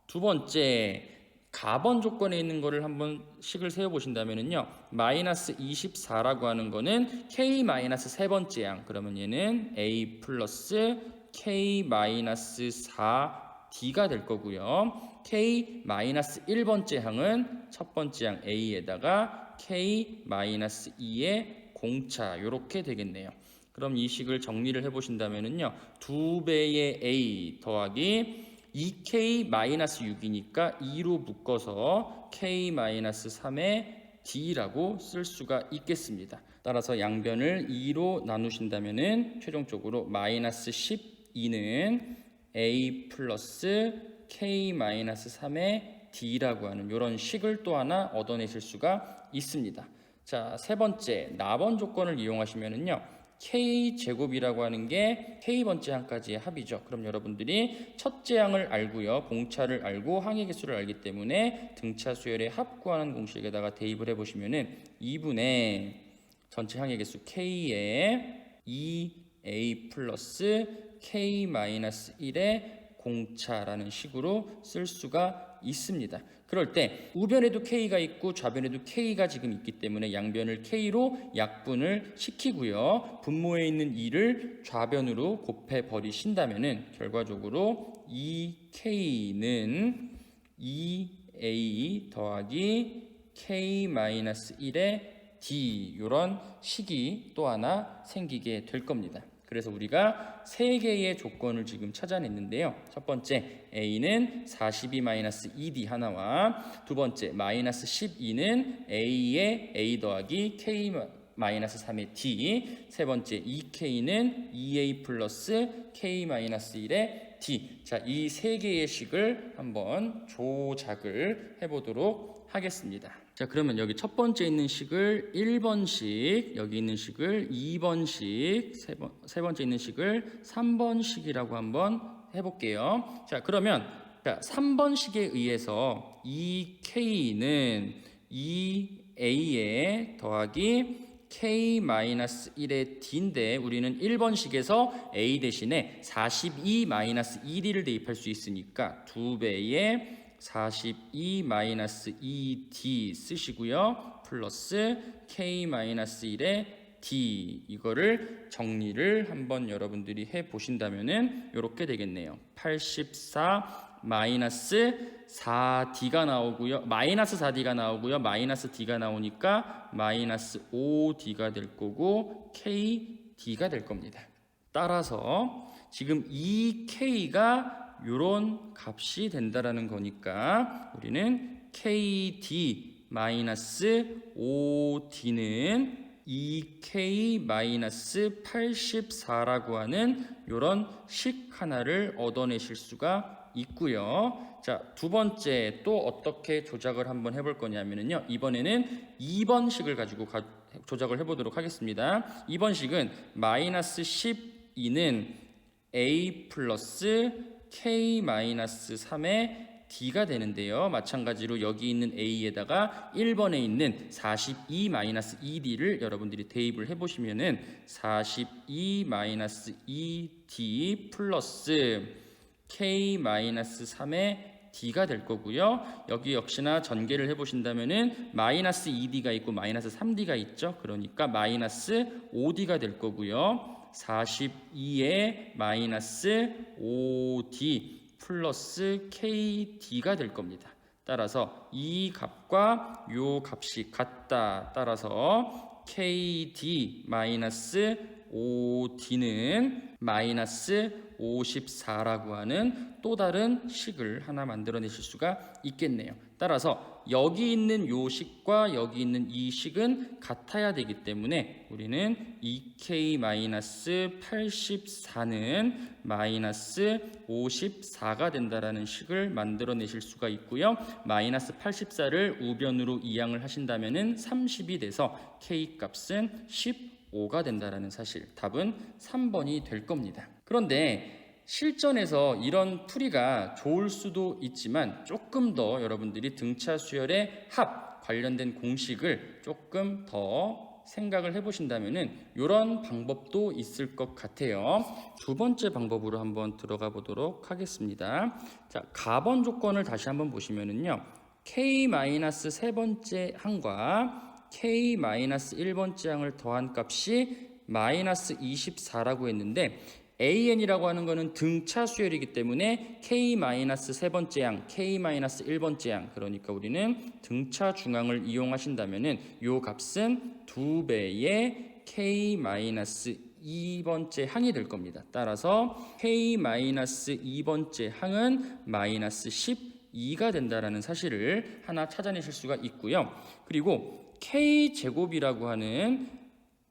두 번째, 가번 조건에 있는 거를 한번 식을 세워보신다면요. 마이너스 24라고 하는 거는 K 마이너스 세 번째 항. 그러면 얘는 A 플러스 K 마이너스 4D가 될 거고요. K 마이너스 1번째 항은 첫 번째 항 A에다가 K 마이너스 2의 공차 이렇게 되겠네요. 그럼 이 식을 정리를 해보신다면요, 2배의 A 더하기 2k-6이니까 2로 묶어서 k-3의 d라고 쓸 수가 있겠습니다. 따라서 양변을 2로 나누신다면은 최종적으로 마이너스 12는 a 플러스 k-3의 d라고 하는 이런 식을 또 하나 얻어내실 수가 있습니다. 자, 세 번째 나번 조건을 이용하시면은요, k제곱이라고 하는 게 k번째 항까지의 합이죠. 그럼 여러분들이 첫째 항을 알고요, 봉차를 알고 항의 개수를 알기 때문에 등차 수열의 합 구하는 공식에다가 대입을 해보시면은 2분의 전체 항의 개수 k에 2a 플러스 k-1의 공차라는 식으로 쓸 수가 있습니다. 그럴 때 우변에도 k가 있고 좌변에도 k가 지금 있기 때문에 양변을 k로 약분을 시키고요, 분모에 있는 2를 좌변으로 곱해 버리신다면은 결과적으로 2k는 2a 더하기 k-1의 d, 이런 식이 또 하나 생기게 될 겁니다. 그래서 우리가 세 개의 조건을 지금 찾아냈는데요. 첫 번째 a는 42-2d 하나와, 두 번째 마이너스 12는 a의 a 더하기 k-3의 d, 세 번째 2k는 2a 플러스 k-1의 d. 자, 이 세 개의 식을 한번 조작을 해보도록 하겠습니다. 자, 그러면 여기 첫 번째 있는 식을 1번식, 여기 있는 식을 2번식, 세 번째 있는 식을 3번식이라고 한번 해볼게요. 자, 그러면 3번식에 의해서 2k는 2a에 더하기 k-1의 d인데 우리는 1번식에서 a 대신에 42-2d를 대입할 수 있으니까 2배의 42-2d 쓰시고요, 플러스 k-1의 d, 이거를 정리를 한번 여러분들이 해 보신다면은 이렇게 되겠네요. 84 마이너스 4d가 나오고요, 마이너스 4d가 나오고요, 마이너스 d가 나오니까 마이너스 5d가 될 거고 kd가 될 겁니다. 따라서 지금 이 k가 이런 값이 된다라는 거니까 우리는 KD-5D는 2K-84라고 하는 이런 식 하나를 얻어내실 수가 있고요. 자, 두 번째 또 어떻게 조작을 한번 해볼 거냐면요, 이번에는 2번식을 가지고 조작을 해보도록 하겠습니다. 2번식은 마이너스 12는 a 플러스 k-3의 d가 되는데요, 마찬가지로 여기 있는 a에다가 1번에 있는 42-2d를 여러분들이 대입을 해보시면은 42-2d 플러스 k-3의 d가 될 거고요. 여기 역시나 전개를 해보신다면은 마이너스 2d가 있고 마이너스 3d가 있죠. 그러니까 마이너스 5d가 될 거고요. 42에 마이너스 5d 플러스 kd가 될 겁니다. 따라서 이 값과 요 값이 같다. 따라서 kd 마이너스 5d는 마이너스 54라고 하는 또 다른 식을 하나 만들어내실 수가 있겠네요. 따라서 여기 있는 요 식과 여기 있는 이 식은 같아야 되기 때문에 우리는 2k-84는 마이너스 54가 된다라는 식을 만들어내실 수가 있고요. 마이너스 84를 우변으로 이항을 하신다면은 30이 돼서 k 값은 15가 된다라는 사실, 답은 3번이 될 겁니다. 그런데 실전에서 이런 풀이가 좋을 수도 있지만 조금 더 여러분들이 등차 수열의 합 관련된 공식을 조금 더 생각을 해보신다면은 이런 방법도 있을 것 같아요. 두 번째 방법으로 한번 들어가 보도록 하겠습니다. 자, 가번 조건을 다시 한번 보시면은요, k-세 번째 항과 k-1번째 항을 더한 값이 마이너스 24라고 했는데 AN이라고 하는 거는 등차 수열이기 때문에 K-세 번째 항, K-1번째 항, 그러니까 우리는 등차 중항을 이용하신다면은 요 값은 2배의 K-2 2번째 항이 될 겁니다. 따라서 k-2번째 항은 마이너스 12가 된다라는 사실을 하나 찾아내실 수가 있고요. 그리고 k제곱이라고 하는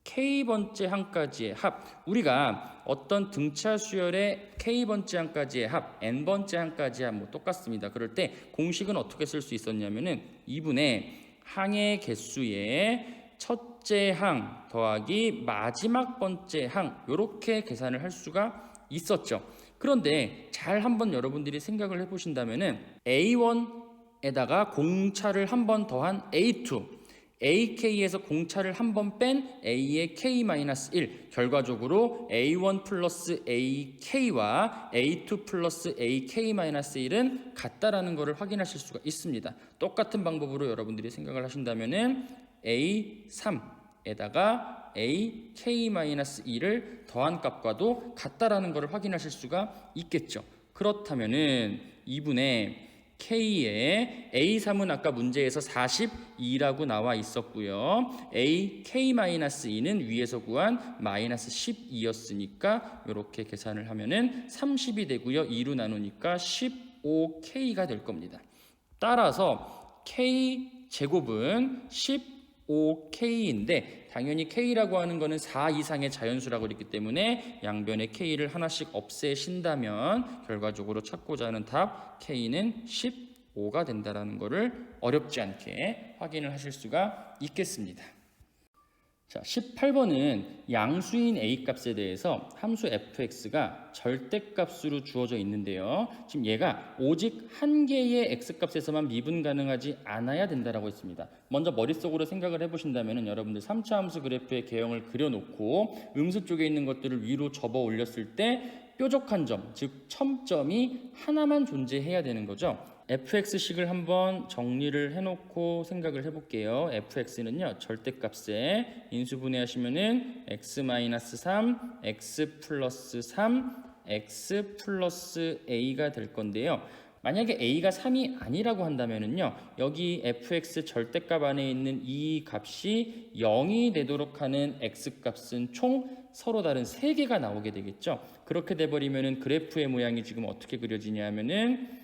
k번째 항까지의 합, 우리가 어떤 등차 수열의 k번째 항까지의 합, n번째 항까지의 합 뭐 똑같습니다. 그럴 때 공식은 어떻게 쓸 수 있었냐면은 2분의 항의 개수의 첫째 항 더하기 마지막 번째 항, 이렇게 계산을 할 수가 있었죠. 그런데 잘 한번 여러분들이 생각을 해보신다면은 A1에다가 공차를 한 번 더한 A2, AK에서 공차를 한 번 뺀 A의 K-1, 결과적으로 A1 플러스 AK와 A2 플러스 AK-1은 같다라는 것을 확인하실 수가 있습니다. 똑같은 방법으로 여러분들이 생각을 하신다면은 A3에다가 AK-2를 더한 값과도 같다라는 것을 확인하실 수가 있겠죠. 그렇다면은 2분의 K의 A3은 아까 문제에서 42라고 나와 있었고요. AK-2는 위에서 구한 마이너스 12였으니까 이렇게 계산을 하면은 30이 되고요. 2로 나누니까 15K가 될 겁니다. 따라서 K제곱은 15K인데 당연히 K라고 하는 거는 4 이상의 자연수라고 그랬기 때문에 양변에 K를 하나씩 없애신다면 결과적으로 찾고자 하는 답 K는 15가 된다는 것을 어렵지 않게 확인을 하실 수가 있겠습니다. 자, 18번은 양수인 A 값에 대해서 함수 fx가 절대값으로 주어져 있는데요. 지금 얘가 오직 한 개의 x 값에서만 미분 가능하지 않아야 된다라고 했습니다. 먼저 머릿속으로 생각을 해보신다면 여러분들 3차 함수 그래프의 개형을 그려놓고 음수 쪽에 있는 것들을 위로 접어 올렸을 때 뾰족한 점, 즉 첨점이 하나만 존재해야 되는 거죠. fx식을 한번 정리를 해놓고 생각을 해볼게요. fx는요 절대값에 인수분해하시면은 x-3, x 플러스 3, x 플러스 a가 될 건데요. 만약에 a가 3이 아니라고 한다면은요 여기 fx 절대값 안에 있는 이 값이 0이 되도록 하는 x 값은 총 서로 다른 3개가 나오게 되겠죠. 그렇게 돼버리면은 그래프의 모양이 지금 어떻게 그려지냐 하면은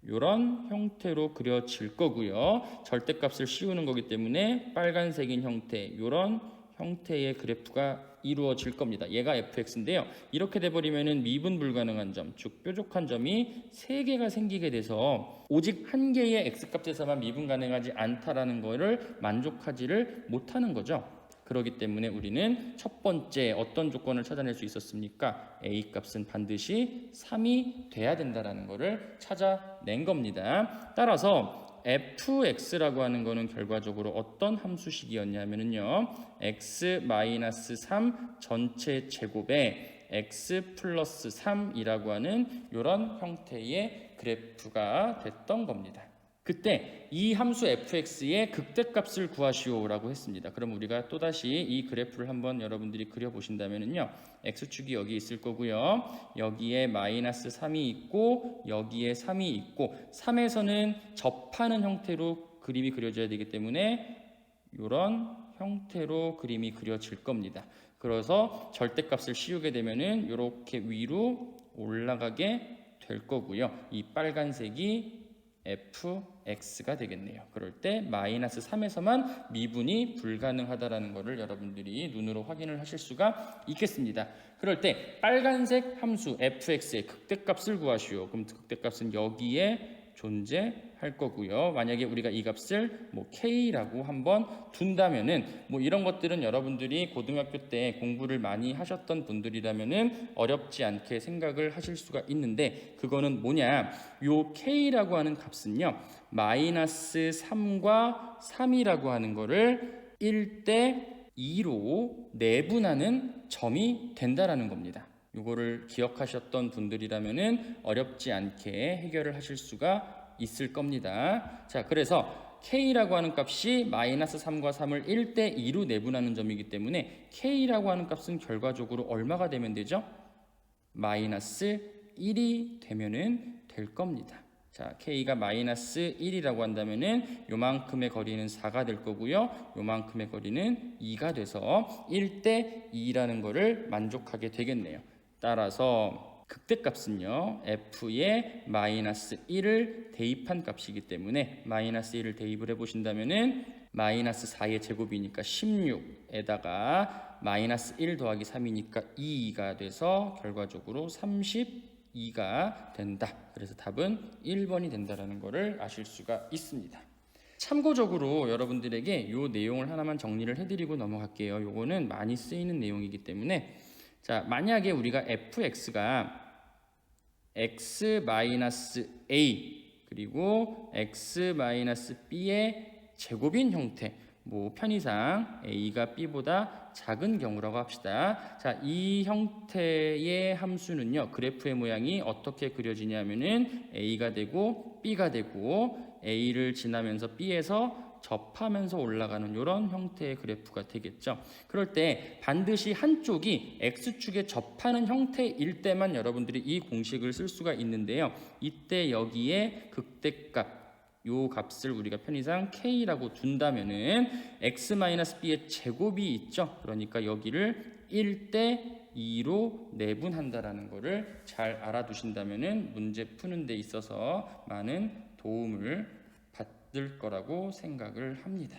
이런 형태로 그려질 거고요. 절대값을 씌우는 거기 때문에 빨간색인 형태, 이런 형태의 그래프가 이루어질 겁니다. 얘가 fx인데요. 이렇게 돼버리면은 미분 불가능한 점, 즉 뾰족한 점이 3개가 생기게 돼서 오직 한 개의 x값에서만 미분 가능하지 않다라는 거를 만족하지를 못하는 거죠. 그렇기 때문에 우리는 첫 번째 어떤 조건을 찾아낼 수 있었습니까? A 값은 반드시 3이 돼야 된다는 것을 찾아낸 겁니다. 따라서 fx라고 하는 거는 결과적으로 어떤 함수식이었냐면요. x-3 전체 제곱에 x 플러스 3이라고 하는 이런 형태의 그래프가 됐던 겁니다. 그때 이 함수 fx의 극대값을 구하시오라고 했습니다. 그럼 우리가 또다시 이 그래프를 한번 여러분들이 그려보신다면요. x축이 여기 있을 거고요. 여기에 마이너스 3이 있고 여기에 3이 있고 3에서는 접하는 형태로 그림이 그려져야 되기 때문에 이런 형태로 그림이 그려질 겁니다. 그래서 절대값을 씌우게 되면은 이렇게 위로 올라가게 될 거고요. 이 빨간색이 fx가 되겠네요. 그럴 때 마이너스 3에서만 미분이 불가능하다라는 것을 여러분들이 눈으로 확인을 하실 수가 있겠습니다. 그럴 때 빨간색 함수 fx의 극대값을 구하시오. 그럼 극대값은 여기에 존재할 거고요. 만약에 우리가 이 값을 k라고 한번 둔다면은 이런 것들은 여러분들이 고등학교 때 공부를 많이 하셨던 분들이라면은 어렵지 않게 생각을 하실 수가 있는데 그거는 뭐냐? 요 k라고 하는 값은요. 마이너스 3과 3이라고 하는 거를 1대 2로 내분하는 점이 된다라는 겁니다. 이거를 기억하셨던 분들이라면은 어렵지 않게 해결을 하실 수가 있을 겁니다. 자, 그래서 k라고 하는 값이 마이너스 3과 3을 1대 2로 내분하는 점이기 때문에 k라고 하는 값은 결과적으로 얼마가 되면 되죠? 마이너스 1이 되면은 될 겁니다. 자, k가 마이너스 1이라고 한다면은 요만큼의 거리는 4가 될 거고요. 요만큼의 거리는 2가 돼서 1대 2라는 거를 만족하게 되겠네요. 따라서 극대값은요, f의 마이너스 1을 대입한 값이기 때문에 마이너스 1을 대입을 해보신다면은 마이너스 4의 제곱이니까 16에다가 마이너스 1 더하기 3이니까 2가 돼서 결과적으로 32가 된다. 그래서 답은 1번이 된다라는 것을 아실 수가 있습니다. 참고적으로 여러분들에게 이 내용을 하나만 정리를 해드리고 넘어갈게요. 요거는 많이 쓰이는 내용이기 때문에 자, 만약에 우리가 fx가 x-a 그리고 x-b의 제곱인 형태, 뭐 편의상 a가 b보다 작은 경우라고 합시다. 자, 이 형태의 함수는요, 그래프의 모양이 어떻게 그려지냐면은 a가 되고 b가 되고 a를 지나면서 b에서 접하면서 올라가는 이런 형태의 그래프가 되겠죠. 그럴 때 반드시 한쪽이 x축에 접하는 형태일 때만 여러분들이 이 공식을 쓸 수가 있는데요. 이때 여기에 극대값 요 값을 우리가 편의상 k라고 둔다면은 x-b의 제곱이 있죠. 그러니까 여기를 1대 2로 내분한다라는 거를 잘 알아두신다면은 문제 푸는 데 있어서 많은 도움을 받을 거라고 생각을 합니다.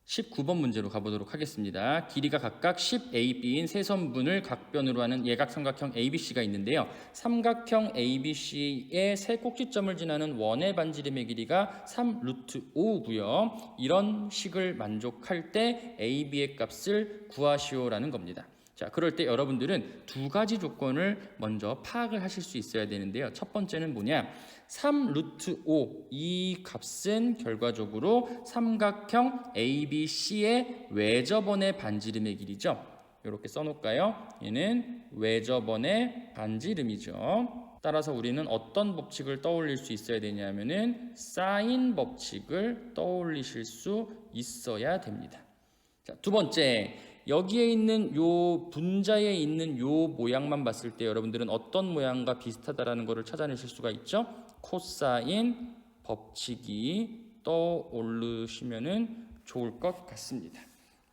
19번 문제로 가보도록 하겠습니다. 길이가 각각 10AB인 세 선분을 각변으로 하는 예각삼각형 ABC가 있는데요. 삼각형 ABC의 세 꼭지점을 지나는 원의 반지름의 길이가 3√5고요. 이런 식을 만족할 때 AB의 값을 구하시오라는 겁니다. 자, 그럴 때 여러분들은 두 가지 조건을 먼저 파악을 하실 수 있어야 되는데요. 첫 번째는 뭐냐? 3√5 이 값은 결과적으로 삼각형 ABC의 외접원의 반지름의 길이죠. 이렇게 써놓을까요? 얘는 외접원의 반지름이죠. 따라서 우리는 어떤 법칙을 떠올릴 수 있어야 되냐면은 사인 법칙을 떠올리실 수 있어야 됩니다. 자, 두 번째, 여기에 있는 요 분자에 있는 요 모양만 봤을 때 여러분들은 어떤 모양과 비슷하다라는 것을 찾아내실 수가 있죠. 코사인 법칙이 떠오르시면은 좋을 것 같습니다.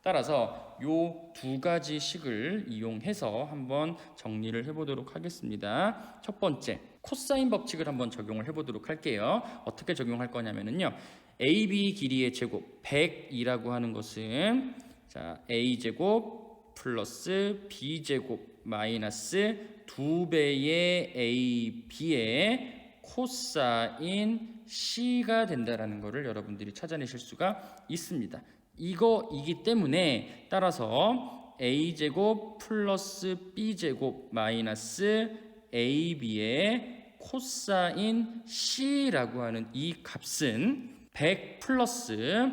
따라서 요 두 가지 식을 이용해서 한번 정리를 해보도록 하겠습니다. 첫 번째, 코사인 법칙을 한번 적용을 해보도록 할게요. 어떻게 적용할 거냐면요, AB 길이의 제곱 100이라고 하는 것은 자, a제곱 플러스 b제곱 마이너스 2배의 ab의 코사인 c가 된다라는 것을 여러분들이 찾아내실 수가 있습니다. 이거이기 때문에 따라서 a제곱 플러스 b제곱 마이너스 ab의 코사인 c라고 하는 이 값은 100 플러스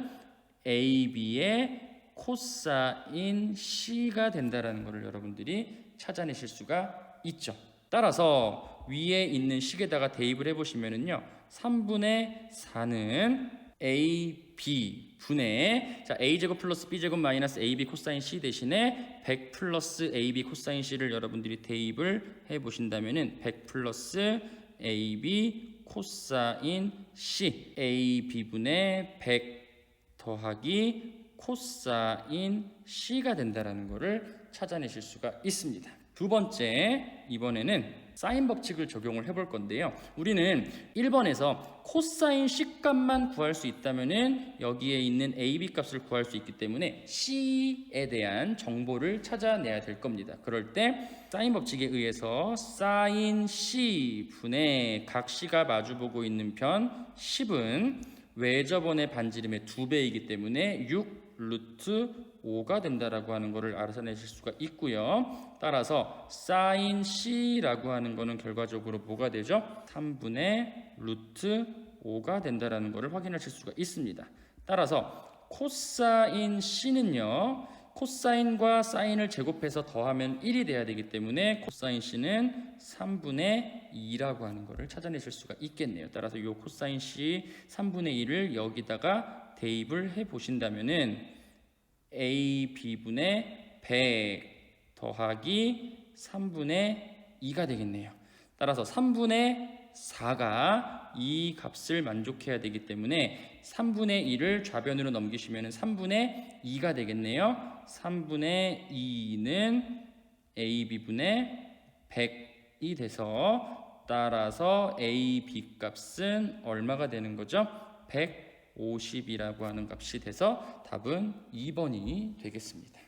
ab의 코사인 C가 된다라는 것을 여러분들이 찾아내실 수가 있죠. 따라서 위에 있는 식에다가 대입을 해보시면은요, 3분의 4는 AB 분의 자, A제곱 플러스 B제곱 마이너스 AB 코사인 C 대신에 100 플러스 AB 코사인 C를 여러분들이 대입을 해보신다면은 100 플러스 AB 코사인 C AB분의 100 더하기 코사인 C가 된다라는 것을 찾아내실 수가 있습니다. 두 번째, 이번에는 사인 법칙을 적용을 해볼 건데요. 우리는 1번에서 코사인 C 값만 구할 수 있다면은 여기에 있는 AB 값을 구할 수 있기 때문에 C에 대한 정보를 찾아내야 될 겁니다. 그럴 때 사인 법칙에 의해서 사인 C 분의 각 C가 마주보고 있는 편 10은 외접원의 반지름의 2배이기 때문에 6√5가 된다라고 하는 것을 알아내실 수가 있고요. 따라서 사인 C라고 하는 것은 결과적으로 뭐가 되죠? 3분의 √5가 된다라는 것을 확인하실 수가 있습니다. 따라서 코사인 C는요, 코사인과 사인을 제곱해서 더하면 1이 돼야 되기 때문에 코사인 C는 3분의 2라고 하는 것을 찾아내실 수가 있겠네요. 따라서 이 코사인 C 3분의 2를 여기다가 대입을 해 보신다면은 AB분의 100 더하기 3분의 2가 되겠네요. 따라서 3분의 4가 이 값을 만족해야 되기 때문에 3분의 1을 좌변으로 넘기시면 3분의 2가 되겠네요. 3분의 2는 AB분의 100이 돼서 따라서 AB 값은 얼마가 되는 거죠? 150이라고 하는 값이 돼서 답은 2번이 되겠습니다.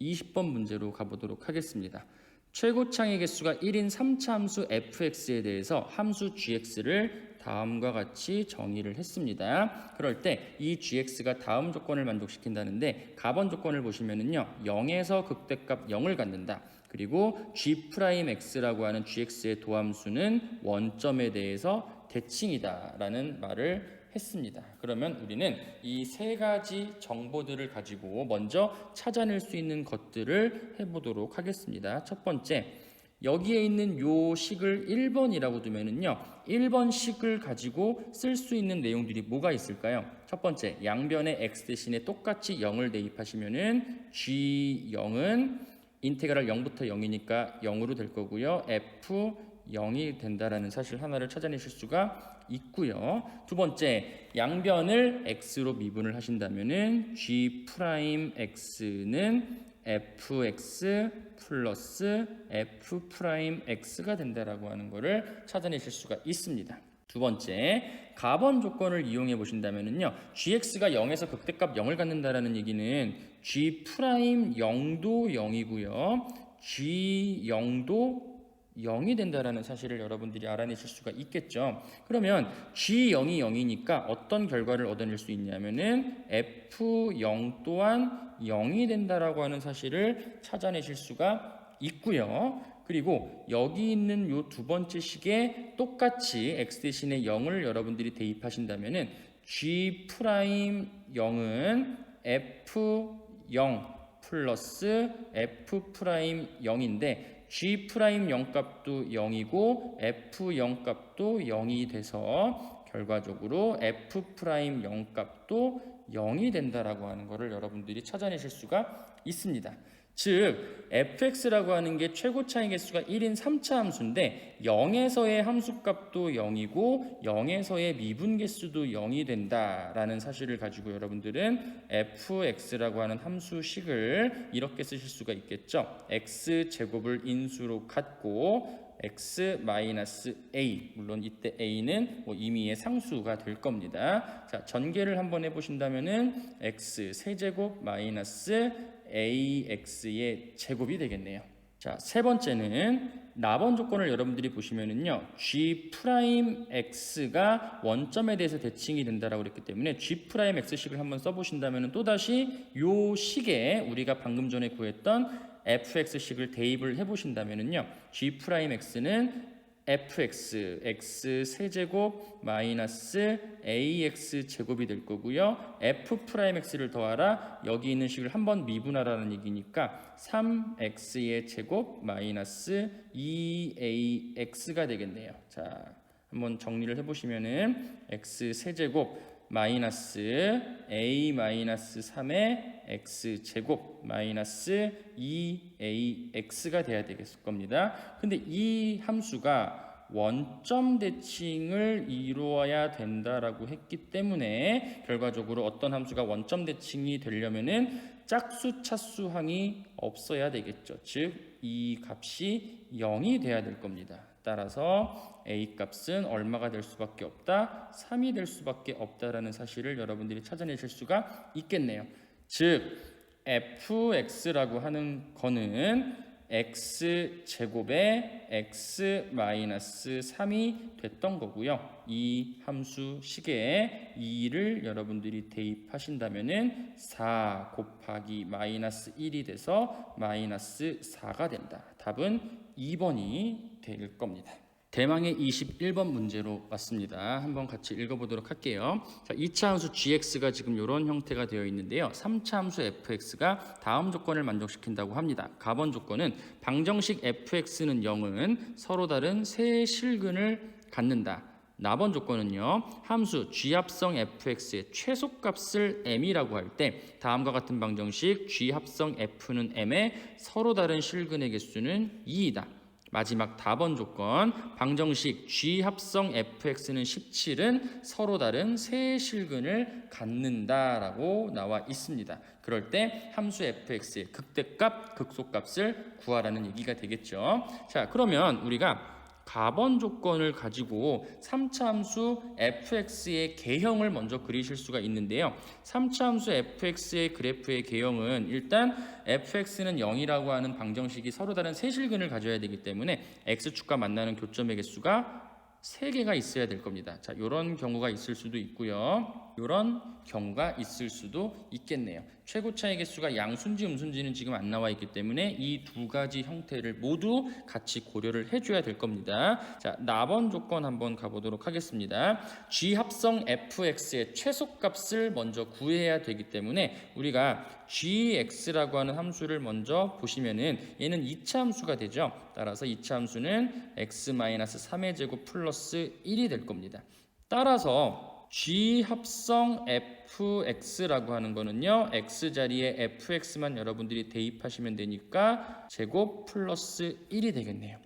20번 문제로 가보도록 하겠습니다. 최고창의 개수가 1인 3차 함수 fx에 대해서 함수 gx를 다음과 같이 정의를 했습니다. 그럴 때 이 gx가 다음 조건을 만족시킨다는데 가번 조건을 보시면은요 0에서 극대값 0을 갖는다. 그리고 g'x라고 하는 gx의 도함수는 원점에 대해서 대칭이다 라는 말을 했습니다. 그러면 우리는 이 세 가지 정보들을 가지고 먼저 찾아낼 수 있는 것들을 해보도록 하겠습니다. 첫 번째, 여기에 있는 요 식을 1번이라고 두면은요 1번 식을 가지고 쓸 수 있는 내용들이 뭐가 있을까요? 첫 번째, 양변에 x 대신에 똑같이 0을 대입하시면은 g0은 인테그랄 0부터 0이니까 0으로 될 거고요. f 0이 된다라는 사실 하나를 찾아내실 수가 있고요. 두 번째, 양변을 x로 미분을 하신다면은 g'x는 fx 플러스 f'x가 된다라고 하는 것을 찾아내실 수가 있습니다. 두 번째, 가번 조건을 이용해 보신다면은요 gx가 0에서 극대값 0을 갖는다라는 얘기는 g'0도 0이고요 g0도 0이 된다라는 사실을 여러분들이 알아내실 수가 있겠죠. 그러면 G0이 0이니까 어떤 결과를 얻어낼 수 있냐면은 F0 또한 0이 된다라고 하는 사실을 찾아내실 수가 있고요. 그리고 여기 있는 요 두 번째 식에 똑같이 x 대신에 0을 여러분들이 대입하신다면은 G'0은 F0 플러스 F'0인데 G'0 값도 0이고 F0 값도 0이 돼서 결과적으로 F'0 값도 0이 된다라고 하는 것을 여러분들이 찾아내실 수가 있습니다. 즉 fx라고 하는 게 최고차의 개수가 1인 3차 함수인데 0에서의 함수값도 0이고 0에서의 미분 개수도 0이 된다라는 사실을 가지고 여러분들은 fx라고 하는 함수식을 이렇게 쓰실 수가 있겠죠. x제곱을 인수로 갖고 x-a, 물론 이때 a는 임의의 상수가 될 겁니다. 자, 전개를 한번 해보신다면은 x 세제곱 마이너스 ax의 제곱이 되겠네요. 자, 세 번째는 나번 조건을 여러분들이 보시면은요 g'x가 원점에 대해서 대칭이 된다라고 그랬기 때문에 g'x식을 한번 써보신다면은 또다시 요 식에 우리가 방금 전에 구했던 fx식을 대입을 해보신다면은요 g'x는 fx, x 세제곱 마이너스 ax 제곱이 될 거고요. f'x를 더하라. 여기 있는 식을 한번 미분하라는 얘기니까 3x의 제곱 마이너스 2ax가 되겠네요. 자, 한번 정리를 해보시면은 x 세제곱 마이너스 a 마이너스 3의 x 제곱 마이너스 2ax가 돼야 되겠을 겁니다. 근데 이 함수가 원점 대칭을 이루어야 된다라고 했기 때문에 결과적으로 어떤 함수가 원점 대칭이 되려면은 짝수 차수항이 없어야 되겠죠. 즉 이 값이 0이 돼야 될 겁니다. 따라서 a 값은 얼마가 될 수밖에 없다? 3이 될 수밖에 없다라는 사실을 여러분들이 찾아내실 수가 있겠네요. 즉 fx라고 하는 거는 x제곱에 x-3이 됐던 거고요. 이 함수 식에 2를 여러분들이 대입하신다면은 4 곱하기 마이너스 1이 돼서 마이너스 4가 된다. 답은 2번이 될 겁니다. 대망의 21번 문제로 왔습니다. 한번 같이 읽어보도록 할게요. 자, 2차 함수 gx가 지금 이런 형태가 되어 있는데요. 3차 함수 fx가 다음 조건을 만족시킨다고 합니다. 가번 조건은 방정식 fx는 0은 서로 다른 세 실근을 갖는다. 나번 조건은요. 함수 g합성 fx의 최소값을 m이라고 할 때 다음과 같은 방정식 g합성 f는 m의 서로 다른 실근의 개수는 2이다. 마지막 답원 조건, 방정식 G 합성 fx는 17은 서로 다른 세 실근을 갖는다라고 나와 있습니다. 그럴 때 함수 fx의 극대값, 극소값을 구하라는 얘기가 되겠죠. 자, 그러면 우리가 가번 조건을 가지고 3차 함수 fx의 개형을 먼저 그리실 수가 있는데요. 3차 함수 fx의 그래프의 개형은 일단 fx는 0이라고 하는 방정식이 서로 다른 세 실근을 가져야 되기 때문에 x축과 만나는 교점의 개수가 3개가 있어야 될 겁니다. 자, 이런 경우가 있을 수도 있고요. 이런 경우가 있을 수도 있겠네요. 최고 차의 개수가 양수인지 음수인지는 지금 안 나와 있기 때문에 이 두 가지 형태를 모두 같이 고려를 해줘야 될 겁니다. 자, 나번 조건 한번 가보도록 하겠습니다. G 합성 fx의 최소값을 먼저 구해야 되기 때문에 우리가 gx라고 하는 함수를 먼저 보시면은 얘는 2차 함수가 되죠. 따라서 2차 함수는 x-3의 제곱 플러스 1이 될 겁니다. 따라서 G 합성 fx라고 하는 거는요, x 자리에 fx만 여러분들이 대입하시면 되니까 제곱 플러스 1이 되겠네요.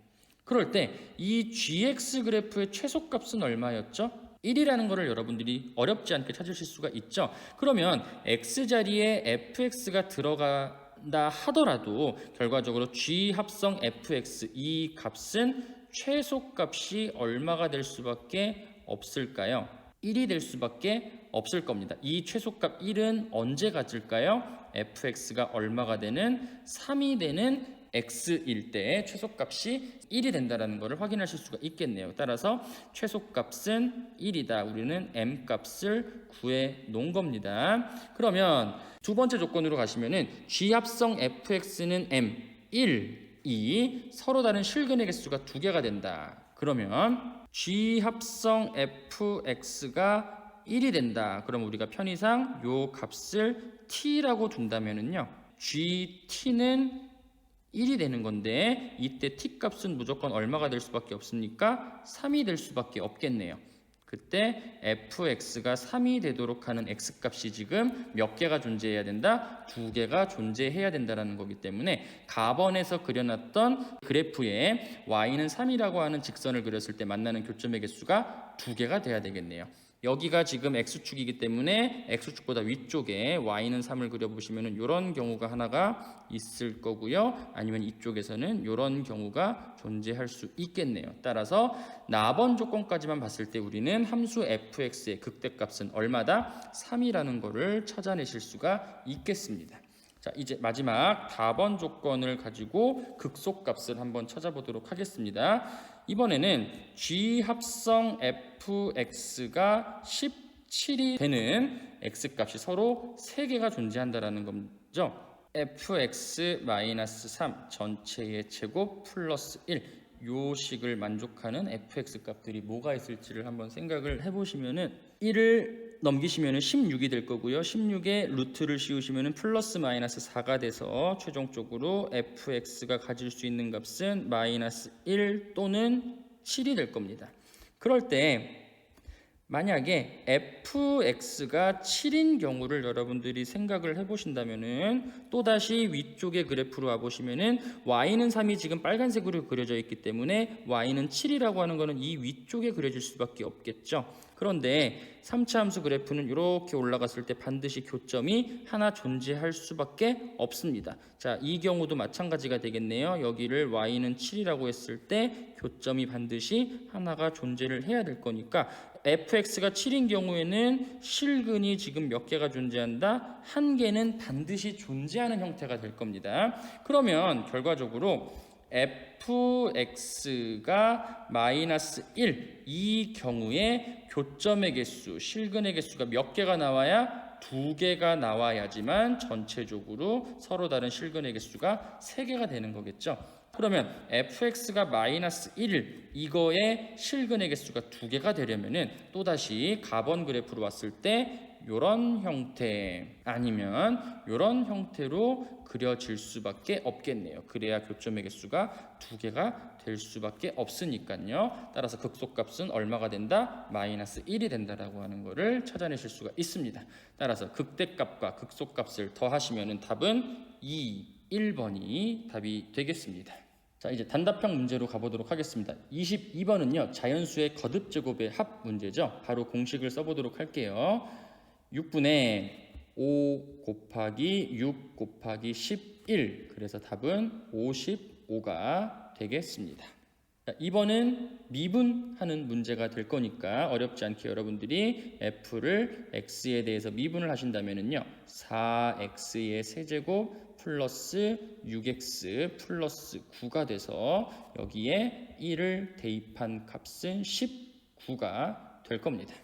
그럴 때 이 gx 그래프의 최소값은 얼마였죠? 1이라는 거를 여러분들이 어렵지 않게 찾으실 수가 있죠. 그러면 x 자리에 fx가 들어간다 하더라도 결과적으로 G 합성 fx 이 값은 최소값이 얼마가 될 수밖에 없을까요? 1이 될 수밖에 없을 겁니다. 이 최소값 1은 언제 가질까요? fx가 얼마가 되는 3이 되는 x일 때 최소값이 1이 된다는 것을 확인하실 수가 있겠네요. 따라서 최소값은 1이다. 우리는 m값을 구해 놓은 겁니다. 그러면 두 번째 조건으로 가시면은 G 합성 fx는 m, 1, 2 서로 다른 실근의 개수가 2개가 된다. 그러면 G 합성 fx가 1이 된다. 그럼 우리가 편의상 요 값을 t라고 둔다면은요, gt는 1이 되는 건데 이때 t 값은 무조건 얼마가 될 수밖에 없습니까? 3이 될 수밖에 없겠네요. 그때 fx가 3이 되도록 하는 x값이 지금 몇 개가 존재해야 된다? 2개가 존재해야 된다는 거기 때문에 가번에서 그려놨던 그래프에 y는 3이라고 하는 직선을 그렸을 때 만나는 교점의 개수가 2개가 돼야 되겠네요. 여기가 지금 x축이기 때문에 x축보다 위쪽에 y는 3을 그려보시면 이런 경우가 하나가 있을 거고요. 아니면 이쪽에서는 이런 경우가 존재할 수 있겠네요. 따라서 나번 조건까지만 봤을 때 우리는 함수 fx의 극대값은 얼마다? 3이라는 거를 찾아내실 수가 있겠습니다. 자, 이제 마지막 다번 조건을 가지고 극소값을 한번 찾아보도록 하겠습니다. 이번에는 G 합성 fx가 17이 되는 x값이 서로 3개가 존재한다는 거죠. fx-3 전체의 제곱 플러스 1 요 식을 만족하는 fx 값들이 뭐가 있을지를 한번 생각을 해보시면은 1을 넘기시면은 16이 될 거고요. 16에 루트를 씌우시면은 플러스 마이너스 4가 돼서 최종적으로 fx가 가질 수 있는 값은 마이너스 1 또는 7이 될 겁니다. 그럴 때 만약에 fx가 7인 경우를 여러분들이 생각을 해보신다면은 또다시 위쪽의 그래프로 와보시면은 y는 3이 지금 빨간색으로 그려져 있기 때문에 y는 7이라고 하는 거는 이 위쪽에 그려질 수밖에 없겠죠. 그런데 3차 함수 그래프는 이렇게 올라갔을 때 반드시 교점이 하나 존재할 수밖에 없습니다. 자, 이 경우도 마찬가지가 되겠네요. 여기를 y는 7이라고 했을 때 교점이 반드시 하나가 존재를 해야 될 거니까 fx가 7인 경우에는 실근이 지금 몇 개가 존재한다? 한 개는 반드시 존재하는 형태가 될 겁니다. 그러면 결과적으로 fx가 마이너스 1 이 경우에 교점의 개수, 실근의 개수가 몇 개가 나와야? 2개가 나와야지만 전체적으로 서로 다른 실근의 개수가 3개가 되는 거겠죠. 그러면 fx가 마이너스 1 이거의 실근의 개수가 2개가 되려면은 또다시 가번 그래프로 왔을 때 요런 형태 아니면 요런 형태로 그려질 수밖에 없겠네요. 그래야 교점의 개수가 2개가 될 수밖에 없으니까요. 따라서 극소값은 얼마가 된다? 마이너스 1이 된다라고 하는 거를 찾아내실 수가 있습니다. 따라서 극대값과 극소값을 더하시면은 답은 2, 1번이 답이 되겠습니다. 자, 이제 단답형 문제로 가보도록 하겠습니다. 22번은요, 자연수의 거듭 제곱의 합 문제죠. 바로 공식을 써보도록 할게요. 6분의 5 곱하기 6 곱하기 11. 그래서 답은 55가 되겠습니다. 자, 2번은 미분하는 문제가 될 거니까 어렵지 않게 여러분들이 f를 x에 대해서 미분을 하신다면은요, 4x의 세제곱 플러스 6x 플러스 9가 돼서 여기에 1을 대입한 값은 19가 될 겁니다.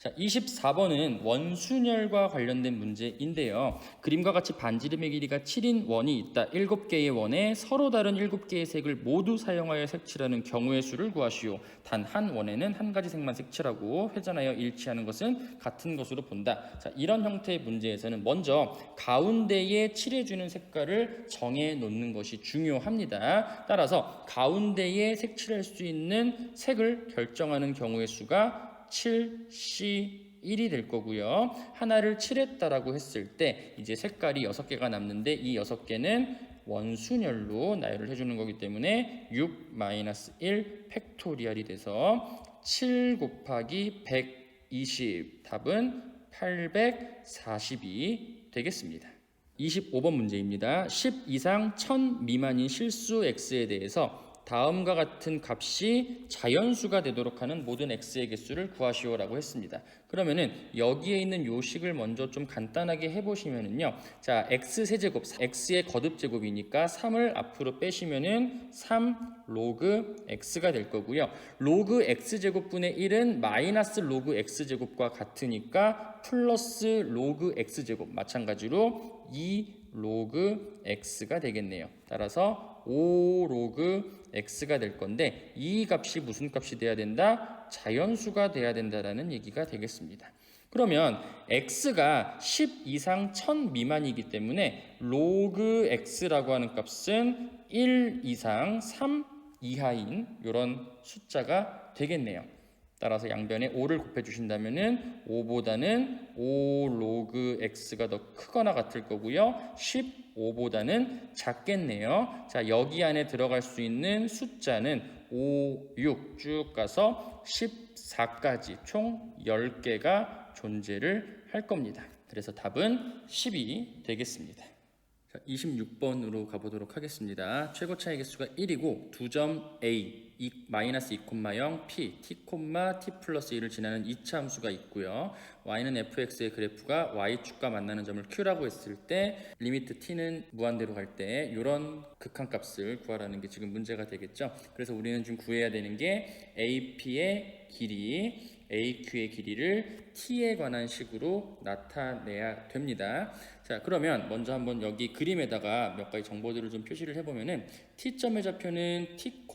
자, 24번은 원순열과 관련된 문제인데요. 그림과 같이 반지름의 길이가 7인 원이 있다. 7개의 원에 서로 다른 7개의 색을 모두 사용하여 색칠하는 경우의 수를 구하시오. 단 한 원에는 한 가지 색만 색칠하고 회전하여 일치하는 것은 같은 것으로 본다. 자, 이런 형태의 문제에서는 먼저 가운데에 칠해주는 색깔을 정해 놓는 것이 중요합니다. 따라서 가운데에 색칠할 수 있는 색을 결정하는 경우의 수가 7C1이 될 거고요. 하나를 칠했다라고 했을 때 이제 색깔이 6개가 남는데 이 6개는 원순열로 나열을 해주는 거기 때문에 6-1 팩토리얼이 돼서 7 곱하기 120 답은 840이 되겠습니다. 25번 문제입니다. 10 이상 1000 미만인 실수 x에 대해서 다음과 같은 값이 자연수가 되도록 하는 모든 x의 개수를 구하시오라고 했습니다. 그러면은 여기에 있는 요식을 먼저 좀 간단하게 해보시면은요. 자, x 세제곱, x의 거듭 제곱이니까 3을 앞으로 빼시면은 3 로그 x가 될 거고요. 로그 x 제곱분의 1은 마이너스 로그 x 제곱과 같으니까 플러스 로그 x 제곱, 마찬가지로 2 로그 x가 되겠네요. 따라서 5 로그 x가 될 건데 이 값이 무슨 값이 돼야 된다? 자연수가 돼야 된다라는 얘기가 되겠습니다. 그러면 x가 10 이상 1000 미만이기 때문에 로그 x라고 하는 값은 1 이상 3 이하인 이런 숫자가 되겠네요. 따라서 양변에 5를 곱해 주신다면은 5보다는 5 로그 x가 더 크거나 같을 거고요. 15보다는 작겠네요. 자, 여기 안에 들어갈 수 있는 숫자는 5, 6 쭉 가서 14까지 총 10개가 존재를 할 겁니다. 그래서 답은 10이 되겠습니다. 26번으로 가보도록 하겠습니다. 최고 차의 개수가 1이고 2점 a 마이너스 2,0 p t, t 플러스 1을 지나는 2차 함수가 있고요. y는 fx의 그래프가 y축과 만나는 점을 q라고 했을 때 리미트 t는 무한대로 갈 때 이런 극한값을 구하라는 게 지금 문제가 되겠죠. 그래서 우리는 지금 구해야 되는 게 ap의 길이 AQ의 길이를 T에 관한 식으로 나타내야 됩니다. 자, 그러면 먼저 한번 여기 그림에다가 몇 가지 정보들을 좀 표시를 해보면은 T점의 좌표는 T,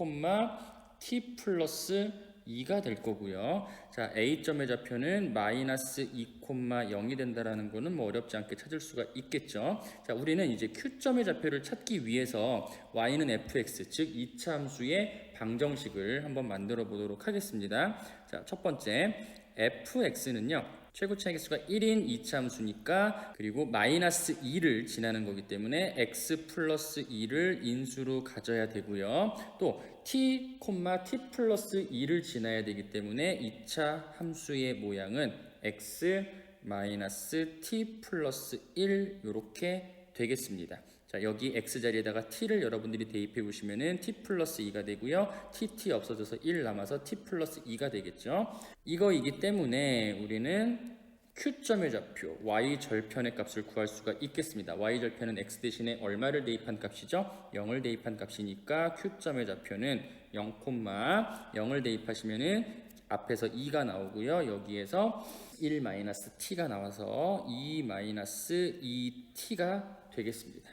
T 플러스 2가 될 거고요. 자, A점의 좌표는 마이너스 2,0이 된다라는 거는 뭐 어렵지 않게 찾을 수가 있겠죠. 자, 우리는 이제 Q점의 좌표를 찾기 위해서 Y는 fx, 즉 2차 함수의 방정식을 한번 만들어 보도록 하겠습니다. 자, 첫 번째 fx는요. 최고차의 개수가 1인 2차 함수니까 그리고 마이너스 2를 지나는 거기 때문에 x 플러스 2를 인수로 가져야 되고요. 또 t, t 플러스 2를 지나야 되기 때문에 2차 함수의 모양은 x 마이너스 t 플러스 1 이렇게 되겠습니다. 자, 여기 x 자리에다가 t를 여러분들이 대입해 보시면은 t 플러스 2가 되고요. t 없어져서 1 남아서 t 플러스 2가 되겠죠. 이거이기 때문에 우리는 q점의 좌표, y 절편의 값을 구할 수가 있겠습니다. y 절편은 x 대신에 얼마를 대입한 값이죠? 0을 대입한 값이니까 q점의 좌표는 0,0을 대입하시면은 앞에서 2가 나오고요. 여기에서 1-t가 나와서 2-2t가 되겠습니다.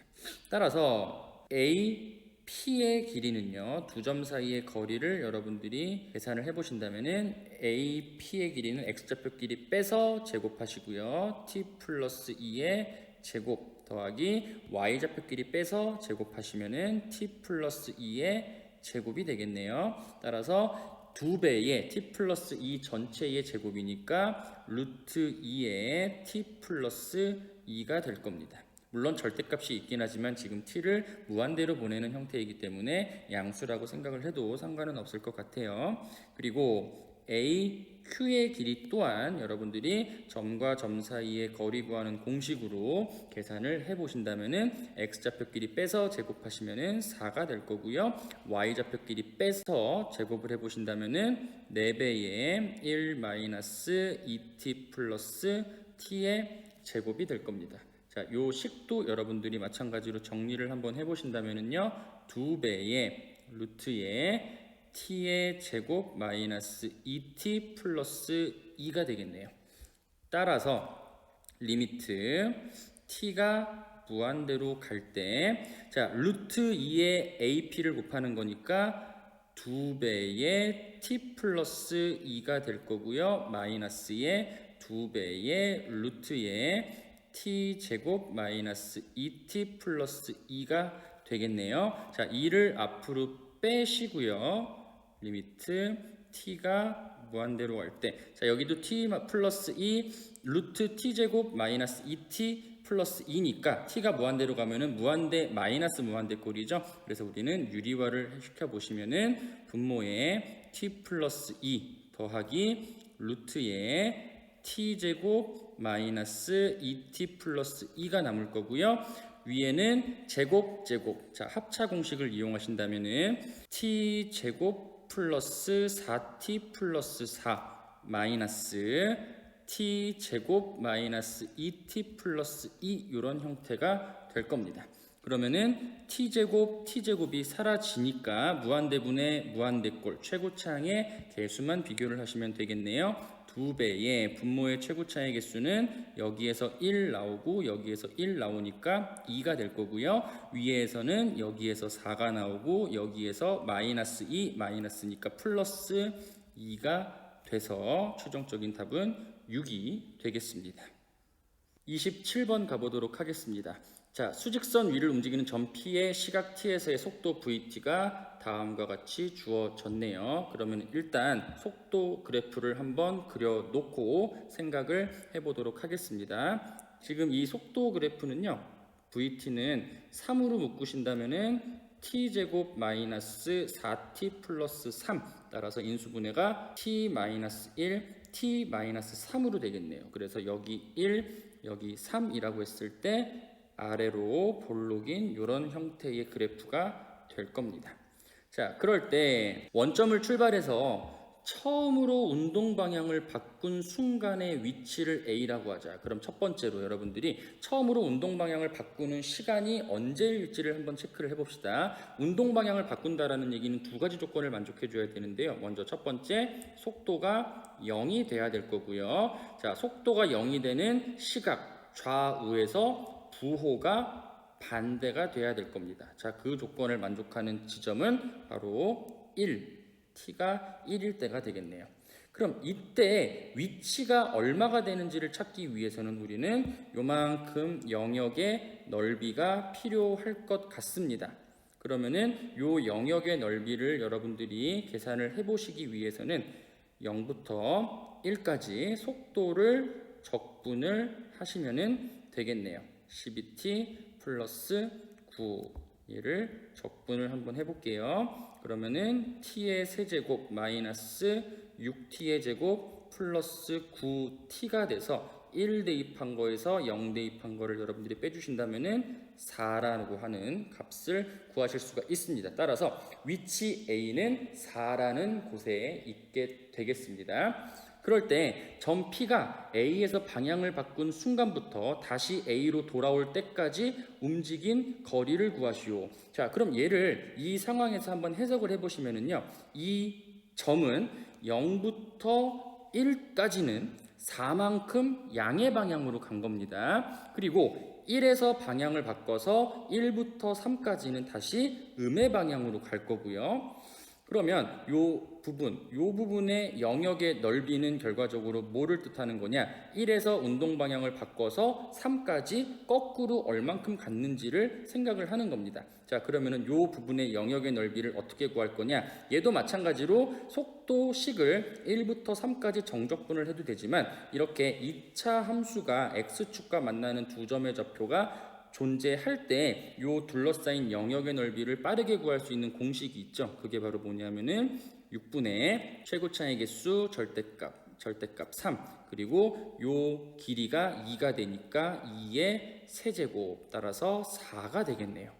따라서 A, P의 길이는요, 두 점 사이의 거리를 여러분들이 계산을 해보신다면은 A, P의 길이는 X좌표 길이 빼서 제곱하시고요. T 플러스 2의 제곱 더하기 Y좌표 길이 빼서 제곱하시면은 T 플러스 2의 제곱이 되겠네요. 따라서 2배의 t 플러스 2 전체의 제곱이니까 루트 2의 t 플러스 2가 될 겁니다. 물론 절대값이 있긴 하지만 지금 t를 무한대로 보내는 형태이기 때문에 양수라고 생각을 해도 상관은 없을 것 같아요. 그리고 a, q의 길이 또한 여러분들이 점과 점 사이의 거리 구하는 공식으로 계산을 해보신다면은 x좌표 길이 빼서 제곱하시면은 4가 될 거고요. y좌표 길이 빼서 제곱을 해보신다면은 4배의 1 2t 플러스 t의 제곱이 될 겁니다. 자, 요 식도 여러분들이 마찬가지로 정리를 한번 해보신다면은요, 2배의 루트의 t의 제곱 마이너스 2t 플러스 2가 되겠네요. 따라서 리미트 t가 무한대로 갈 때, 자, 루트 2의 ap를 곱하는 거니까 2배의 t 플러스 2가 될 거고요. 마이너스의 2배의 루트의 t 제곱 마이너스 2t 플러스 2가 되겠네요. 자, 2를 앞으로 빼시고요. 리미트 t가 무한대로 갈 때, 자, 여기도 t 플러스 2 루트 t 제곱 마이너스 2t 플러스 2니까 t가 무한대로 가면은 무한대 마이너스 무한대 꼴이죠. 그래서 우리는 유리화를 시켜 보시면은 분모에 t 플러스 2 더하기 루트에 t 제곱 마이너스 2t 플러스 2가 남을 거고요. 위에는 제곱, 자, 합차 공식을 이용하신다면은 t 제곱 플러스 4t 플러스 4 마이너스 t 제곱 마이너스 2t 플러스 2 이런 형태가 될 겁니다. 그러면은 t 제곱이 사라지니까 무한대분의 무한대꼴 최고차항의 개수만 비교를 하시면 되겠네요. 2배의 분모의 최고차의 개수는 여기에서 1 나오고 여기에서 1 나오니까 2가 될 거고요. 위에서는 여기에서 4가 나오고 여기에서 마이너스 2 마이너스니까 플러스 2가 돼서 최종적인 답은 6이 되겠습니다. 27번 가보도록 하겠습니다. 자, 수직선 위를 움직이는 점 P의 시각 T에서의 속도 VT가 다음과 같이 주어졌네요. 그러면 일단 속도 그래프를 한번 그려놓고 생각을 해보도록 하겠습니다. 지금 이 속도 그래프는요, VT는 3으로 묶으신다면은 t제곱 마이너스 4t 플러스 3 따라서 인수분해가 t 마이너스 1, t 마이너스 3으로 되겠네요. 그래서 여기 1, 여기 3이라고 했을 때 아래로 볼록인 이런 형태의 그래프가 될 겁니다. 자, 그럴 때 원점을 출발해서 처음으로 운동 방향을 바꾼 순간의 위치를 A라고 하자. 그럼 첫 번째로 여러분들이 처음으로 운동 방향을 바꾸는 시간이 언제일지를 한번 체크를 해봅시다. 운동 방향을 바꾼다라는 얘기는 두 가지 조건을 만족해 줘야 되는데요. 먼저 첫 번째, 속도가 0이 돼야 될 거고요. 자, 속도가 0이 되는 시각 좌우에서 부호가 반대가 돼야 될 겁니다. 자, 그 조건을 만족하는 지점은 바로 1, t가 1일 때가 되겠네요. 그럼 이때 위치가 얼마가 되는지를 찾기 위해서는 우리는 요만큼 영역의 넓이가 필요할 것 같습니다. 그러면은 요 영역의 넓이를 여러분들이 계산을 해보시기 위해서는 0부터 1까지 속도를 적분을 하시면은 되겠네요. 12t 플러스 9 얘를 적분을 한번 해볼게요. 그러면은 t의 세제곱 마이너스 6t의 제곱 플러스 9t가 돼서 1 대입한 거에서 0 대입한 거를 여러분들이 빼주신다면은 4라고 하는 값을 구하실 수가 있습니다. 따라서 위치 A는 4라는 곳에 있게 되겠습니다. 그럴 때 점 P가 A에서 방향을 바꾼 순간부터 다시 A로 돌아올 때까지 움직인 거리를 구하시오. 자, 그럼 얘를 이 상황에서 한번 해석을 해보시면은요, 이 점은 0부터 1까지는 4만큼 양의 방향으로 간 겁니다. 그리고 1에서 방향을 바꿔서 1부터 3까지는 다시 음의 방향으로 갈 거고요. 그러면 요 부분의 영역의 넓이는 결과적으로 뭐를 뜻하는 거냐? 1에서 운동 방향을 바꿔서 3까지 거꾸로 얼만큼 갔는지를 생각을 하는 겁니다. 자, 그러면은 요 부분의 영역의 넓이를 어떻게 구할 거냐? 얘도 마찬가지로 속도식을 1부터 3까지 정적분을 해도 되지만 이렇게 2차 함수가 x축과 만나는 두 점의 좌표가 존재할 때 요 둘러싸인 영역의 넓이를 빠르게 구할 수 있는 공식이 있죠. 그게 바로 뭐냐면은 6분의 최고 차의 개수 절대값 3, 그리고 요 길이가 2가 되니까 2의 세제곱, 따라서 4가 되겠네요.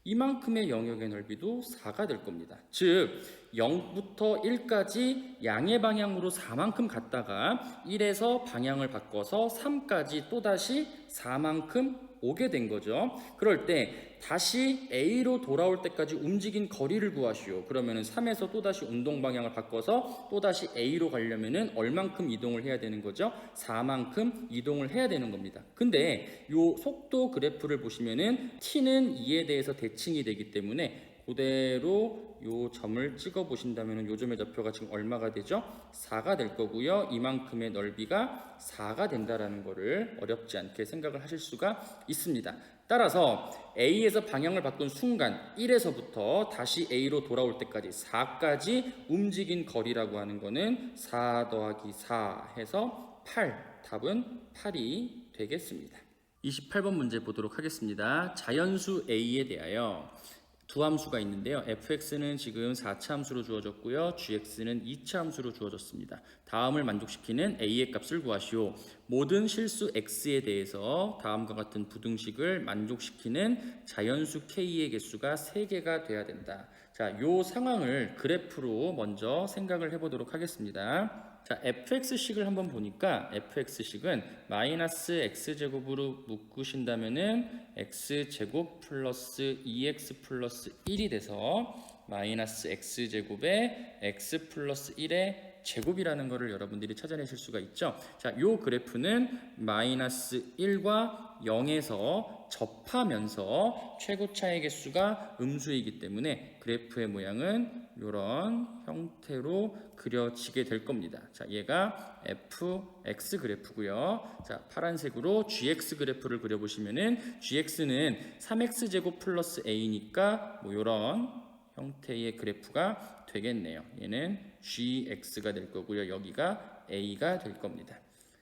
이만큼의 영역의 넓이도 4가 될 겁니다. 즉 0부터 1까지 양의 방향으로 4만큼 갔다가 1에서 방향을 바꿔서 3까지 또다시 4만큼 오게 된 거죠. 그럴 때 다시 A로 돌아올 때까지 움직인 거리를 구하시오. 그러면은 3에서 또다시 운동 방향을 바꿔서 또다시 A로 가려면은 얼만큼 이동을 해야 되는 거죠? 4만큼 이동을 해야 되는 겁니다. 근데 요 속도 그래프를 보시면은 t는 2에 대해서 대칭이 되기 때문에 그대로 요 점을 찍어 보신다면 요 점의 좌표가 지금 얼마가 되죠? 4가 될 거고요. 이만큼의 넓이가 4가 된다라는 거를 어렵지 않게 생각을 하실 수가 있습니다. 따라서 A에서 방향을 바꾼 순간 1에서부터 다시 A로 돌아올 때까지 4까지 움직인 거리라고 하는 거는 4 더하기 4 해서 8, 답은 8이 되겠습니다. 28번 문제 보도록 하겠습니다. 자연수 A에 대하여 두 함수가 있는데요. fx는 지금 4차 함수로 주어졌고요. gx는 2차 함수로 주어졌습니다. 다음을 만족시키는 a의 값을 구하시오. 모든 실수 x에 대해서 다음과 같은 부등식을 만족시키는 자연수 k의 개수가 3개가 돼야 된다. 자, 요 상황을 그래프로 먼저 생각을 해보도록 하겠습니다. 자, fx식을 한번 보니까 fx식은 마이너스 x제곱으로 묶으신다면은 x제곱 플러스 2x 플러스 1이 돼서 마이너스 x제곱에 x 플러스 1의 제곱이라는 것을 여러분들이 찾아내실 수가 있죠. 자, 요 그래프는 마이너스 1과 0에서 접하면서 최고차의 개수가 음수이기 때문에 그래프의 모양은 이런 형태로 그려지게 될 겁니다. 자, 얘가 fx 그래프고요. 자, 파란색으로 gx 그래프를 그려보시면은 gx는 3x제곱 플러스 a니까 뭐 이런 형태의 그래프가 되겠네요. 얘는 gx가 될 거고요. 여기가 a가 될 겁니다.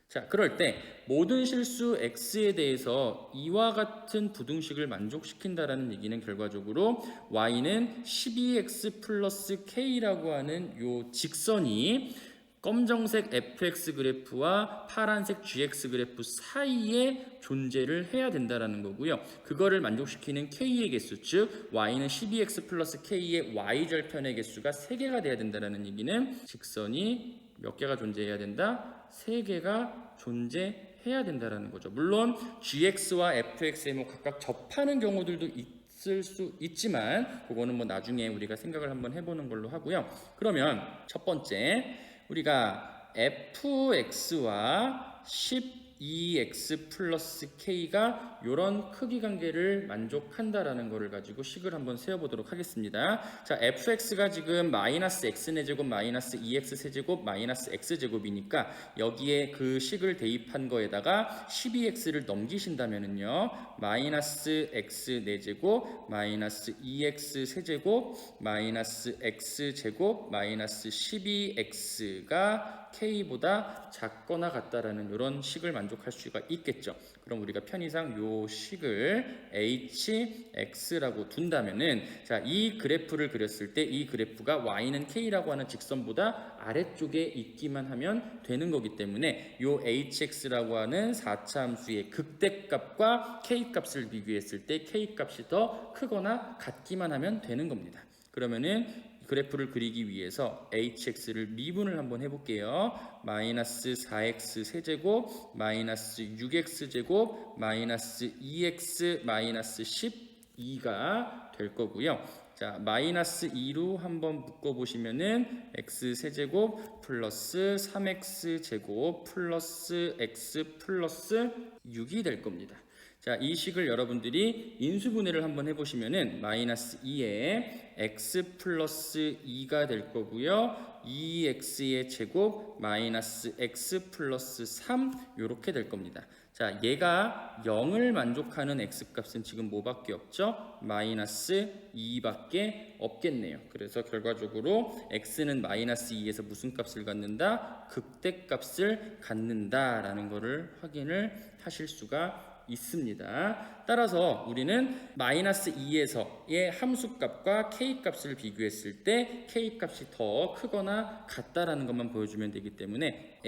자, 그럴 때 모든 실수 x에 대해서 이와 같은 부등식을 만족시킨다라는 얘기는 결과적으로 y는 12x 플러스 k라고 하는 요 직선이 검정색 fx 그래프와 파란색 gx 그래프 사이에 존재를 해야 된다라는 거고요. 그거를 만족시키는 k의 개수, 즉 y는 12x 플러스 k의 y절편의 개수가 3개가 돼야 된다라는 얘기는 직선이 몇 개가 존재해야 된다? 3개가 존재해야 된다라는 거죠. 물론 gx와 fx에 뭐 각각 접하는 경우들도 있을 수 있지만 그거는 뭐 나중에 우리가 생각을 한번 해보는 걸로 하고요. 그러면 첫 번째 우리가 fx와 12x 플러스 k가 이런 크기 관계를 만족한다라는 거를 가지고 식을 한번 세워보도록 하겠습니다. 자, fx가 지금 마이너스 x제곱 마이너스 2x 세제곱 마이너스 x제곱이니까 여기에 그 식을 대입한 거에다가 12x를 넘기신다면은요, 마이너스 x 4제곱 마이너스 2x 세제곱 마이너스 x제곱 마이너스 12x가 k보다 작거나 같다라는 이런 식을 만족할 수가 있겠죠. 그럼 우리가 편의상 요 식을 hx라고 둔다면은, 자, 이 그래프를 그렸을 때 이 그래프가 y는 k라고 하는 직선보다 아래쪽에 있기만 하면 되는 거기 때문에 요 hx라고 하는 4차 함수의 극대값과 k값을 비교했을 때 k값이 더 크거나 같기만 하면 되는 겁니다. 그러면은 그래프를 그리기 위해서 hx를 미분을 한번 해볼게요. 마이너스 4x 세제곱 마이너스 6x 제곱 마이너스 2x 마이너스 12가 될 거고요. 자, 마이너스 2로 한번 묶어보시면은 x 세제곱 플러스 3x 제곱 플러스 x 플러스 6이 될 겁니다. 자, 이 식을 여러분들이 인수분해를 한번 해보시면은 마이너스 2에 x 플러스 2가 될 거고요. 2x의 제곱 마이너스 x 플러스 3 이렇게 될 겁니다. 자, 얘가 0을 만족하는 x값은 지금 뭐밖에 없죠? 마이너스 2밖에 없겠네요. 그래서 결과적으로 x는 마이너스 2에서 무슨 값을 갖는다? 극대값을 갖는다라는 것을 확인을 하실 수가 있습니다. 따라서 우리는 마이너스 2에서의 함수값과 k값을 비교했을 때 k값이 더 크거나 같다라는 것만 보여주면 되기 때문에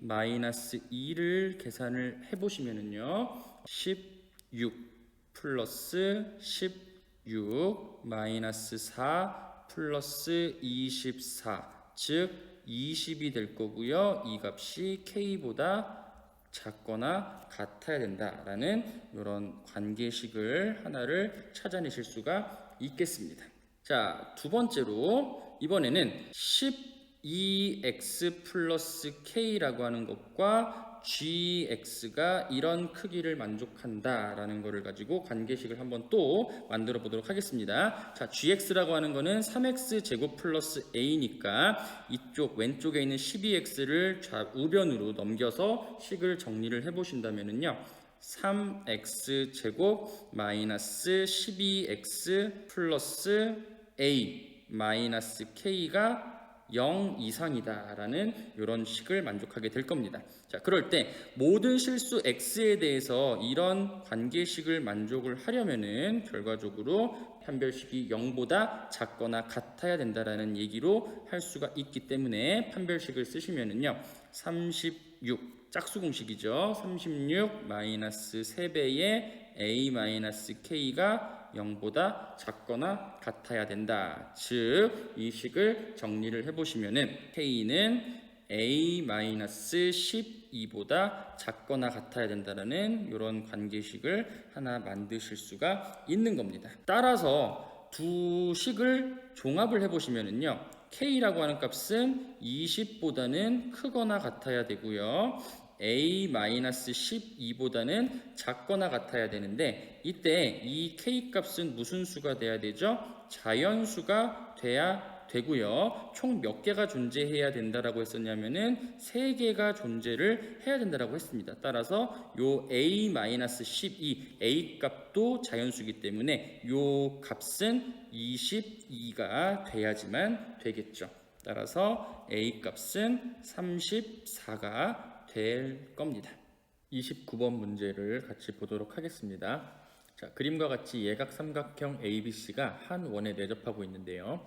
h-2를 계산을 해보시면은요 16 플러스 16 마이너스 4 플러스 24 즉 20이 될 거고요. 이 값이 k보다 작거나 같아야 된다라는 이런 관계식을 하나를 찾아내실 수가 있겠습니다. 자, 두 번째로 이번에는 12x 플러스 k라고 하는 것과 gx가 이런 크기를 만족한다라는 것을 가지고 관계식을 한번 또 만들어 보도록 하겠습니다. 자, gx라고 하는 거는 3x 제곱 플러스 a니까 이쪽 왼쪽에 있는 12x를 우변으로 넘겨서 식을 정리를 해 보신다면은요 3x 제곱 마이너스 12x 플러스 a 마이너스 k가 0 이상이다 라는 이런 식을 만족하게 될 겁니다. 자, 그럴 때 모든 실수 x에 대해서 이런 관계식을 만족을 하려면은 결과적으로 판별식이 0보다 작거나 같아야 된다라는 얘기로 할 수가 있기 때문에 판별식을 쓰시면은요 36 짝수공식이죠. 36 마이너스 3배의 a 마이너스 k가 0보다 작거나 같아야 된다. 즉, 이 식을 정리를 해보시면은 k는 a-12보다 작거나 같아야 된다는 이런 관계식을 하나 만드실 수가 있는 겁니다. 따라서 두 식을 종합을 해보시면은요 k라고 하는 값은 20보다는 크거나 같아야 되고요. a-12보다는 작거나 같아야 되는데 이때 이 k값은 무슨 수가 돼야 되죠? 자연수가 돼야 되고요. 총 몇 개가 존재해야 된다라고 했었냐면은 3개가 존재를 해야 된다라고 했습니다. 따라서 요 a-12 a 값도 자연수이기 때문에 요 값은 22가 돼야지만 되겠죠. 따라서 a 값은 34가 될 겁니다. 29번 문제를 같이 보도록 하겠습니다. 자, 그림과 같이 예각 삼각형 ABC가 한 원에 내접하고 있는데요.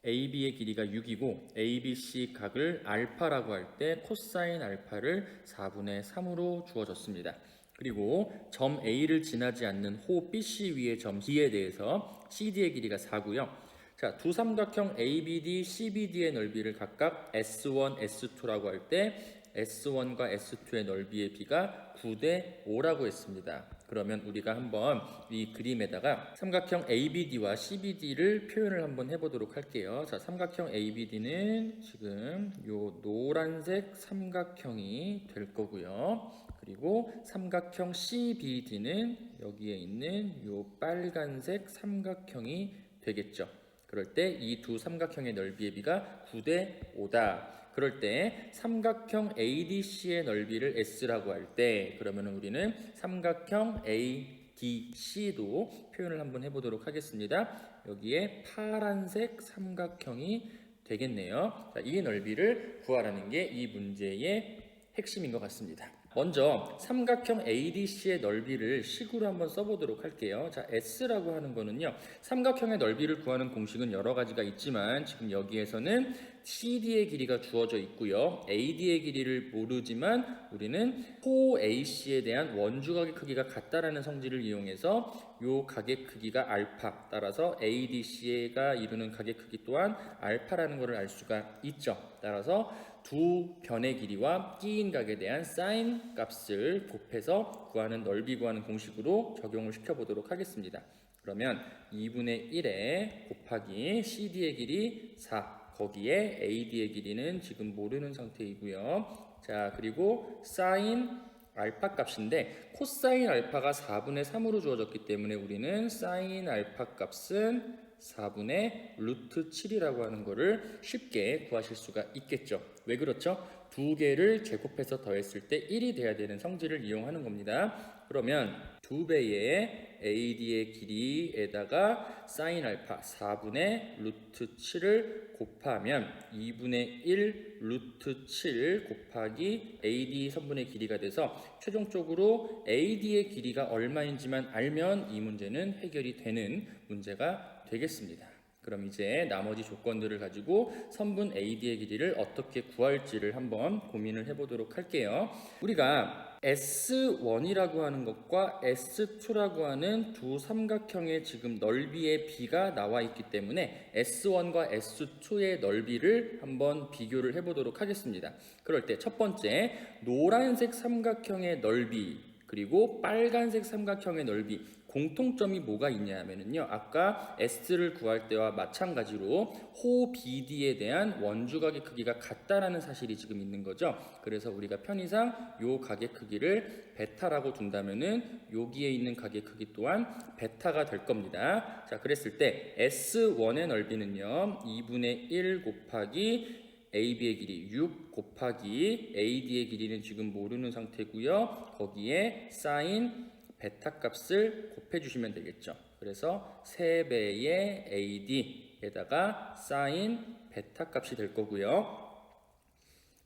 AB의 길이가 6이고 ABC 각을 알파라고 할 때 코사인 알파를 4분의 3으로 주어졌습니다. 그리고 점 A를 지나지 않는 호 BC 위의 점 D에 대해서 CD의 길이가 4고요. 자, 두 삼각형 ABD, CBD의 넓이를 각각 S1, S2라고 할 때 S1과 S2의 넓이의 비가 9대 5라고 했습니다. 그러면 우리가 한번 이 그림에다가 삼각형 ABD와 CBD를 표현을 한번 해보도록 할게요. 자, 삼각형 ABD는 지금 요 노란색 삼각형이 될 거고요. 그리고 삼각형 CBD는 여기에 있는 요 빨간색 삼각형이 되겠죠. 그럴 때 이 두 삼각형의 넓이의 비가 9대 5다. 그럴 때 삼각형 ADC의 넓이를 S라고 할 때 그러면 우리는 삼각형 ADC도 표현을 한번 해보도록 하겠습니다. 여기에 파란색 삼각형이 되겠네요. 자, 이 넓이를 구하라는 게 이 문제의 핵심인 것 같습니다. 먼저 삼각형 ADC의 넓이를 식으로 한번 써보도록 할게요. 자, S라고 하는 거는요. 삼각형의 넓이를 구하는 공식은 여러 가지가 있지만 지금 여기에서는 CD의 길이가 주어져 있고요. AD의 길이를 모르지만 우리는 호 AC에 대한 원주각의 크기가 같다라는 성질을 이용해서 요 각의 크기가 알파, 따라서 ADC가 이루는 각의 크기 또한 알파라는 것을 알 수가 있죠. 따라서 두 변의 길이와 끼인 각에 대한 사인 값을 곱해서 구하는 넓이 구하는 공식으로 적용을 시켜보도록 하겠습니다. 그러면 2분의 1에 곱하기 CD의 길이 4, 거기에 AD의 길이는 지금 모르는 상태이고요. 자, 그리고 사인 알파 값인데 코사인 알파가 4분의 3으로 주어졌기 때문에 우리는 사인 알파 값은 4분의 루트 7이라고 하는 거를 쉽게 구하실 수가 있겠죠. 왜 그렇죠? 두 개를 제곱해서 더했을 때 1이 돼야 되는 성질을 이용하는 겁니다. 그러면 2배의 AD의 길이에다가 사인 알파 4분의 루트 7을 곱하면 2분의 1 루트 7 곱하기 AD 선분의 길이가 돼서 최종적으로 AD의 길이가 얼마인지만 알면 이 문제는 해결이 되는 문제가 되겠습니다. 그럼 이제 나머지 조건들을 가지고 선분 AD의 길이를 어떻게 구할지를 한번 고민을 해보도록 할게요. 우리가 S1이라고 하는 것과 S2라고 하는 두 삼각형의 지금 넓이의 비가 나와 있기 때문에 S1과 S2의 넓이를 한번 비교를 해보도록 하겠습니다. 그럴 때 첫 번째 노란색 삼각형의 넓이 그리고 빨간색 삼각형의 넓이 공통점이 뭐가 있냐면요. 아까 S를 구할 때와 마찬가지로 호 BD에 대한 원주각의 크기가 같다라는 사실이 지금 있는 거죠. 그래서 우리가 편의상 요 각의 크기를 베타라고 둔다면은 여기에 있는 각의 크기 또한 베타가 될 겁니다. 자, 그랬을 때 S1의 넓이는요. 2분의 1 곱하기 AB의 길이 6 곱하기 AD의 길이는 지금 모르는 상태고요. 거기에 사인 베타 값을 곱해 주시면 되겠죠. 그래서 3배의 AD에다가 사인 베타 값이 될 거고요.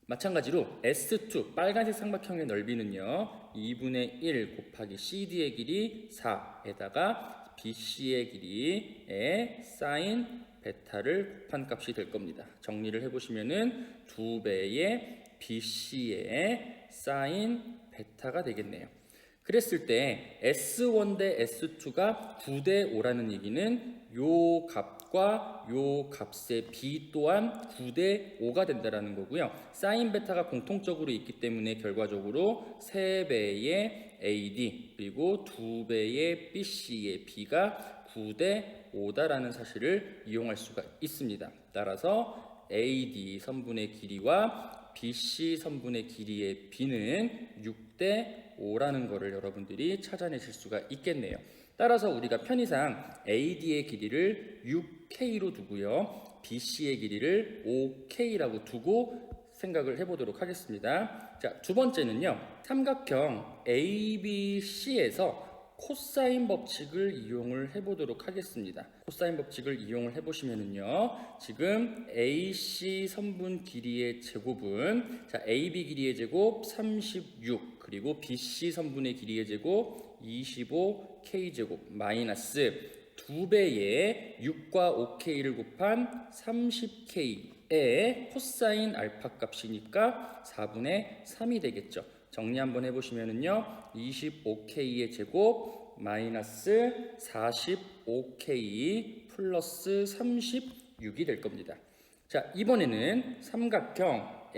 마찬가지로 S2 빨간색 삼각형의 넓이는요. 2분의 1 곱하기 CD의 길이 4에다가 BC의 길이에 사인 베타를 곱한 값이 될 겁니다. 정리를 해보시면은 2배의 BC의 사인 베타가 되겠네요. 그랬을 때 S1 대 S2가 9대 5라는 얘기는 요 값과 요 값의 B 또한 9대 5가 된다는 거고요. 사인 베타가 공통적으로 있기 때문에 결과적으로 3배의 AD 그리고 2배의 BC의 B가 9대 5다라는 사실을 이용할 수가 있습니다. 따라서 AD 선분의 길이와 BC 선분의 길이의 B는 6대 5라는 거를 여러분들이 찾아내실 수가 있겠네요. 따라서 우리가 편의상 AD의 길이를 6K로 두고요. BC의 길이를 5K라고 두고 생각을 해보도록 하겠습니다. 자, 두 번째는요. 삼각형 ABC에서 코사인 법칙을 이용을 해보도록 하겠습니다. 코사인 법칙을 이용을 해보시면은요, 지금 AC 선분 길이의 제곱은 자 AB 길이의 제곱 36 그리고 BC 선분의 길이의 제곱 25K 제곱 마이너스 2배의 6과 5K를 곱한 30K의 코사인 알파 값이니까 4분의 3이 되겠죠. 정리 한번 해보시면은요, 25K의 제곱 마이너스 45K 플러스 36이 될 겁니다. 자, 이번에는 삼각형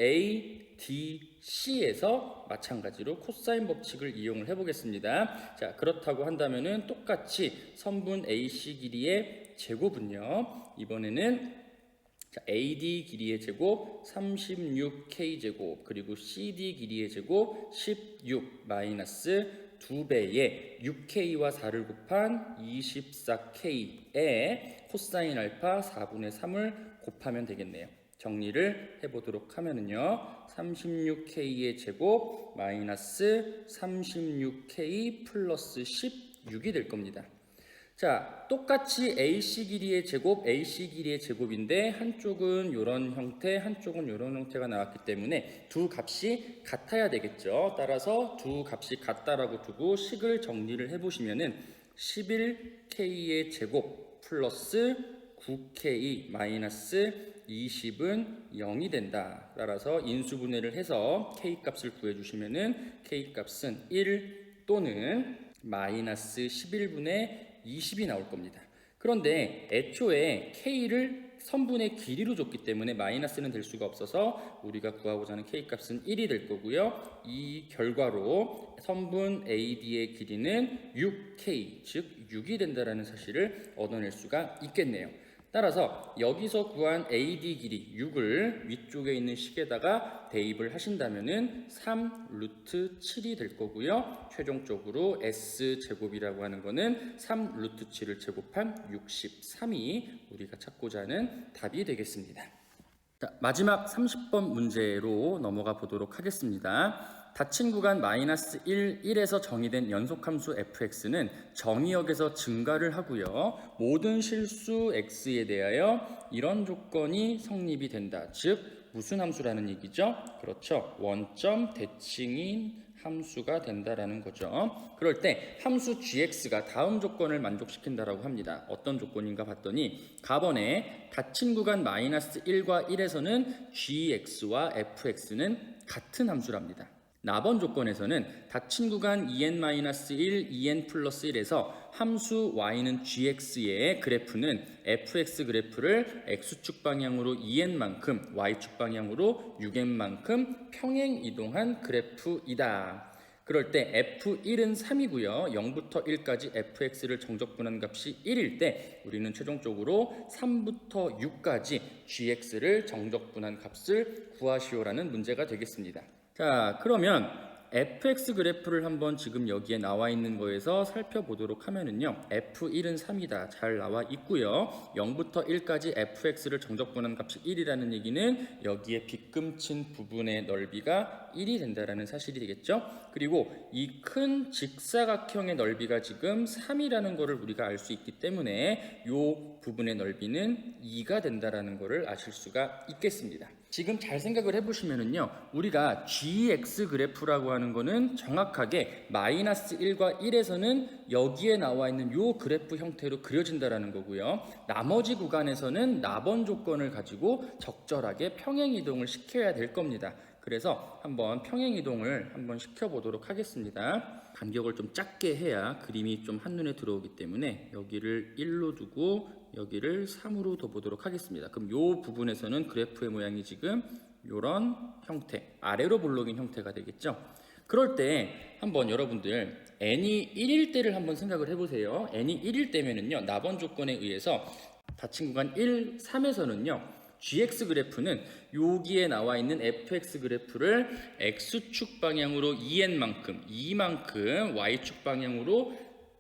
ADC에서 마찬가지로 코사인 법칙을 이용을 해보겠습니다. 자, 그렇다고 한다면은 똑같이 선분 AC 길이의 제곱은요, 이번에는 자, AD 길이의 제곱 36K 제곱 그리고 CD 길이의 제곱 16 마이너스 2배의 6K와 4를 곱한 24K에 코사인 알파 4분의 3을 곱하면 되겠네요. 정리를 해보도록 하면은요. 36K의 제곱 마이너스 36K 플러스 16이 될 겁니다. 자, 똑같이 AC 길이의 제곱, AC 길이의 제곱인데 한쪽은 이런 형태, 한쪽은 이런 형태가 나왔기 때문에 두 값이 같아야 되겠죠. 따라서 두 값이 같다라고 두고 식을 정리를 해보시면은 11K의 제곱 플러스 9K 마이너스 20은 0이 된다. 따라서 인수분해를 해서 K 값을 구해주시면은 K 값은 1 또는 마이너스 11분의 20이 나올 겁니다. 그런데 애초에 K를 선분의 길이로 줬기 때문에 마이너스는 될 수가 없어서 우리가 구하고자 하는 K 값은 1이 될 거고요. 이 결과로 선분 AD의 길이는 6K, 즉 6이 된다는 사실을 얻어낼 수가 있겠네요. 따라서 여기서 구한 AD 길이 6을 위쪽에 있는 식에다가 대입을 하신다면은 3 루트 7이 될 거고요. 최종적으로 S제곱이라고 하는 거는 3 루트 7을 제곱한 63이 우리가 찾고자 하는 답이 되겠습니다. 자, 마지막 30번 문제로 넘어가 보도록 하겠습니다. 닫힌 구간 마이너스 1, 1에서 정의된 연속함수 fx는 정의역에서 증가를 하고요. 모든 실수 x에 대하여 이런 조건이 성립이 된다. 즉 무슨 함수라는 얘기죠? 그렇죠. 원점 대칭인 함수가 된다라는 거죠. 그럴 때 함수 gx가 다음 조건을 만족시킨다라고 합니다. 어떤 조건인가 봤더니 가번에 닫힌 구간 마이너스 1과 1에서는 gx와 fx는 같은 함수랍니다. 나번 조건에서는 닫힌 구간 2n-1, 2n 플러스 1에서 함수 y는 gx의 그래프는 fx 그래프를 x축 방향으로 2n만큼 y축 방향으로 6n만큼 평행 이동한 그래프이다. 그럴 때 f1은 3이고요. 0부터 1까지 fx를 정적분한 값이 1일 때 우리는 최종적으로 3부터 6까지 gx를 정적분한 값을 구하시오라는 문제가 되겠습니다. 자, 그러면 fx 그래프를 한번 지금 여기에 나와 있는 거에서 살펴보도록 하면은요. f1은 3이다. 잘 나와 있고요. 0부터 1까지 fx를 정적분한 값이 1이라는 얘기는 여기에 빗금친 부분의 넓이가 1이 된다라는 사실이 되겠죠. 그리고 이 큰 직사각형의 넓이가 지금 3이라는 거를 우리가 알 수 있기 때문에 이 부분의 넓이는 2가 된다라는 거를 아실 수가 있겠습니다. 지금 잘 생각을 해보시면은요, 우리가 gx 그래프라고 하는 거는 정확하게 마이너스 1과 1에서는 여기에 나와 있는 요 그래프 형태로 그려진다라는 거고요. 나머지 구간에서는 나번 조건을 가지고 적절하게 평행 이동을 시켜야 될 겁니다. 그래서 한번 평행 이동을 한번 시켜보도록 하겠습니다. 간격을 좀 작게 해야 그림이 좀 한눈에 들어오기 때문에 여기를 1로 두고 여기를 3으로 둬보도록 하겠습니다. 그럼 이 부분에서는 그래프의 모양이 지금 이런 형태, 아래로 볼록인 형태가 되겠죠. 그럴 때 한번 여러분들 n이 1일 때를 한번 생각을 해보세요. n이 1일 때면은요, 나번 조건에 의해서 닫힌 구간 1, 3에서는요 gx 그래프는 여기에 나와 있는 fx 그래프를 x축 방향으로 2n만큼, 2만큼, y축 방향으로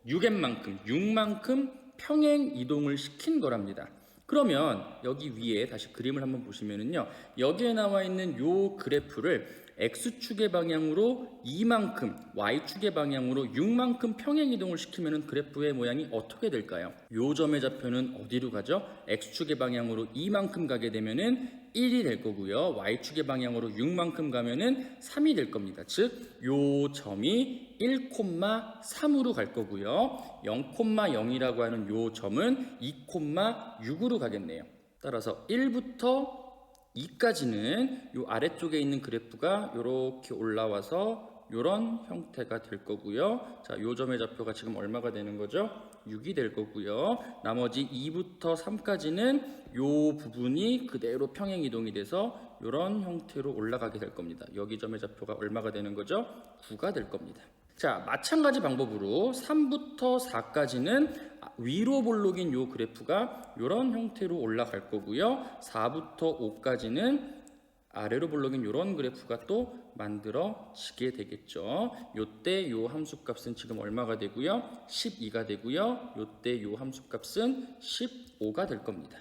6n만큼, 6만큼 평행 이동을 시킨 거랍니다. 그러면 여기 위에 다시 그림을 한번 보시면은요, 여기에 나와 있는 요 그래프를 x축의 방향으로 2만큼, y축의 방향으로 6만큼 평행 이동을 시키면 그래프의 모양이 어떻게 될까요? 요 점의 좌표는 어디로 가죠? x축의 방향으로 2만큼 가게 되면은 1이 될 거고요. y축의 방향으로 6만큼 가면은 3이 될 겁니다. 즉, 요 점이 1,3으로 갈 거고요. 0,0이라고 하는 요 점은 2,6으로 가겠네요. 따라서 1부터 2까지는 이 아래쪽에 있는 그래프가 이렇게 올라와서 이런 형태가 될 거고요. 자, 요 점의 좌표가 지금 얼마가 되는 거죠? 6이 될 거고요. 나머지 2부터 3까지는 요 부분이 그대로 평행 이동이 돼서 이런 형태로 올라가게 될 겁니다. 여기 점의 좌표가 얼마가 되는 거죠? 9가 될 겁니다. 자, 마찬가지 방법으로 3부터 4까지는 위로 볼록인 요 그래프가 이런 형태로 올라갈 거고요. 4부터 5까지는 아래로 볼록인 이런 그래프가 또 만들어지게 되겠죠. 요때 요 함수값은 지금 얼마가 되고요? 12가 되고요. 요때 요 함수값은 15가 될 겁니다.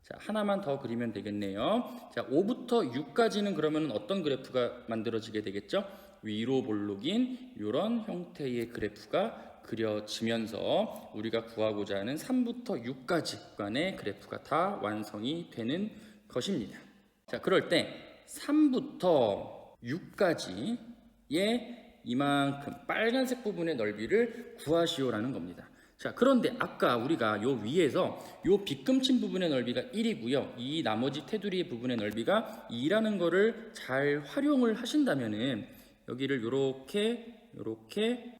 자, 하나만 더 그리면 되겠네요. 자, 5부터 6까지는 그러면 어떤 그래프가 만들어지게 되겠죠? 위로 볼록인 이런 형태의 그래프가 그려지면서 우리가 구하고자 하는 3부터 6까지 간의 그래프가 다 완성이 되는 것입니다. 자, 그럴 때 3부터 6까지의 이만큼 빨간색 부분의 넓이를 구하시오라는 겁니다. 자, 그런데 아까 우리가 요 위에서 요 빗금친 부분의 넓이가 1이고요. 이 나머지 테두리 부분의 넓이가 2라는 거를 잘 활용을 하신다면은 여기를 요렇게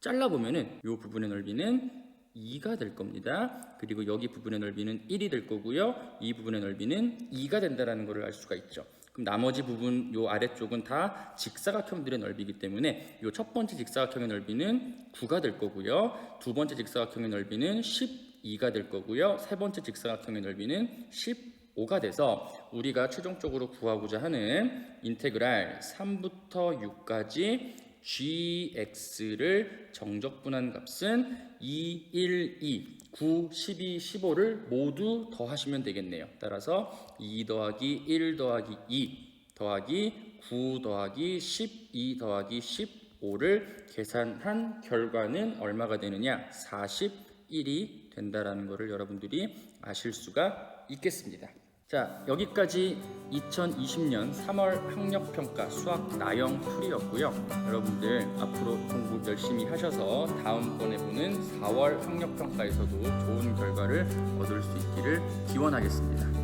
잘라보면은 요 부분의 넓이는 2가 될 겁니다. 그리고 여기 부분의 넓이는 1이 될 거고요. 이 부분의 넓이는 2가 된다는 것을 알 수가 있죠. 그럼 나머지 부분 요 아래쪽은 다 직사각형들의 넓이기 때문에 요 첫 번째 직사각형의 넓이는 9가 될 거고요. 두 번째 직사각형의 넓이는 12가 될 거고요. 세 번째 직사각형의 넓이는 15가 돼서 우리가 최종적으로 구하고자 하는 인테그랄 3부터 6까지 gx를 정적분한 값은 2, 1, 2, 9, 12, 15를 모두 더하시면 되겠네요. 따라서 2 더하기 1 더하기 2 더하기 9 더하기 12 더하기 15를 계산한 결과는 얼마가 되느냐? 41이 된다라는 것을 여러분들이 아실 수가 있겠습니다. 자, 여기까지 2020년 3월 학력평가 수학 나형 풀이였고요. 여러분들 앞으로 공부 열심히 하셔서 다음번에 보는 4월 학력평가에서도 좋은 결과를 얻을 수 있기를 기원하겠습니다.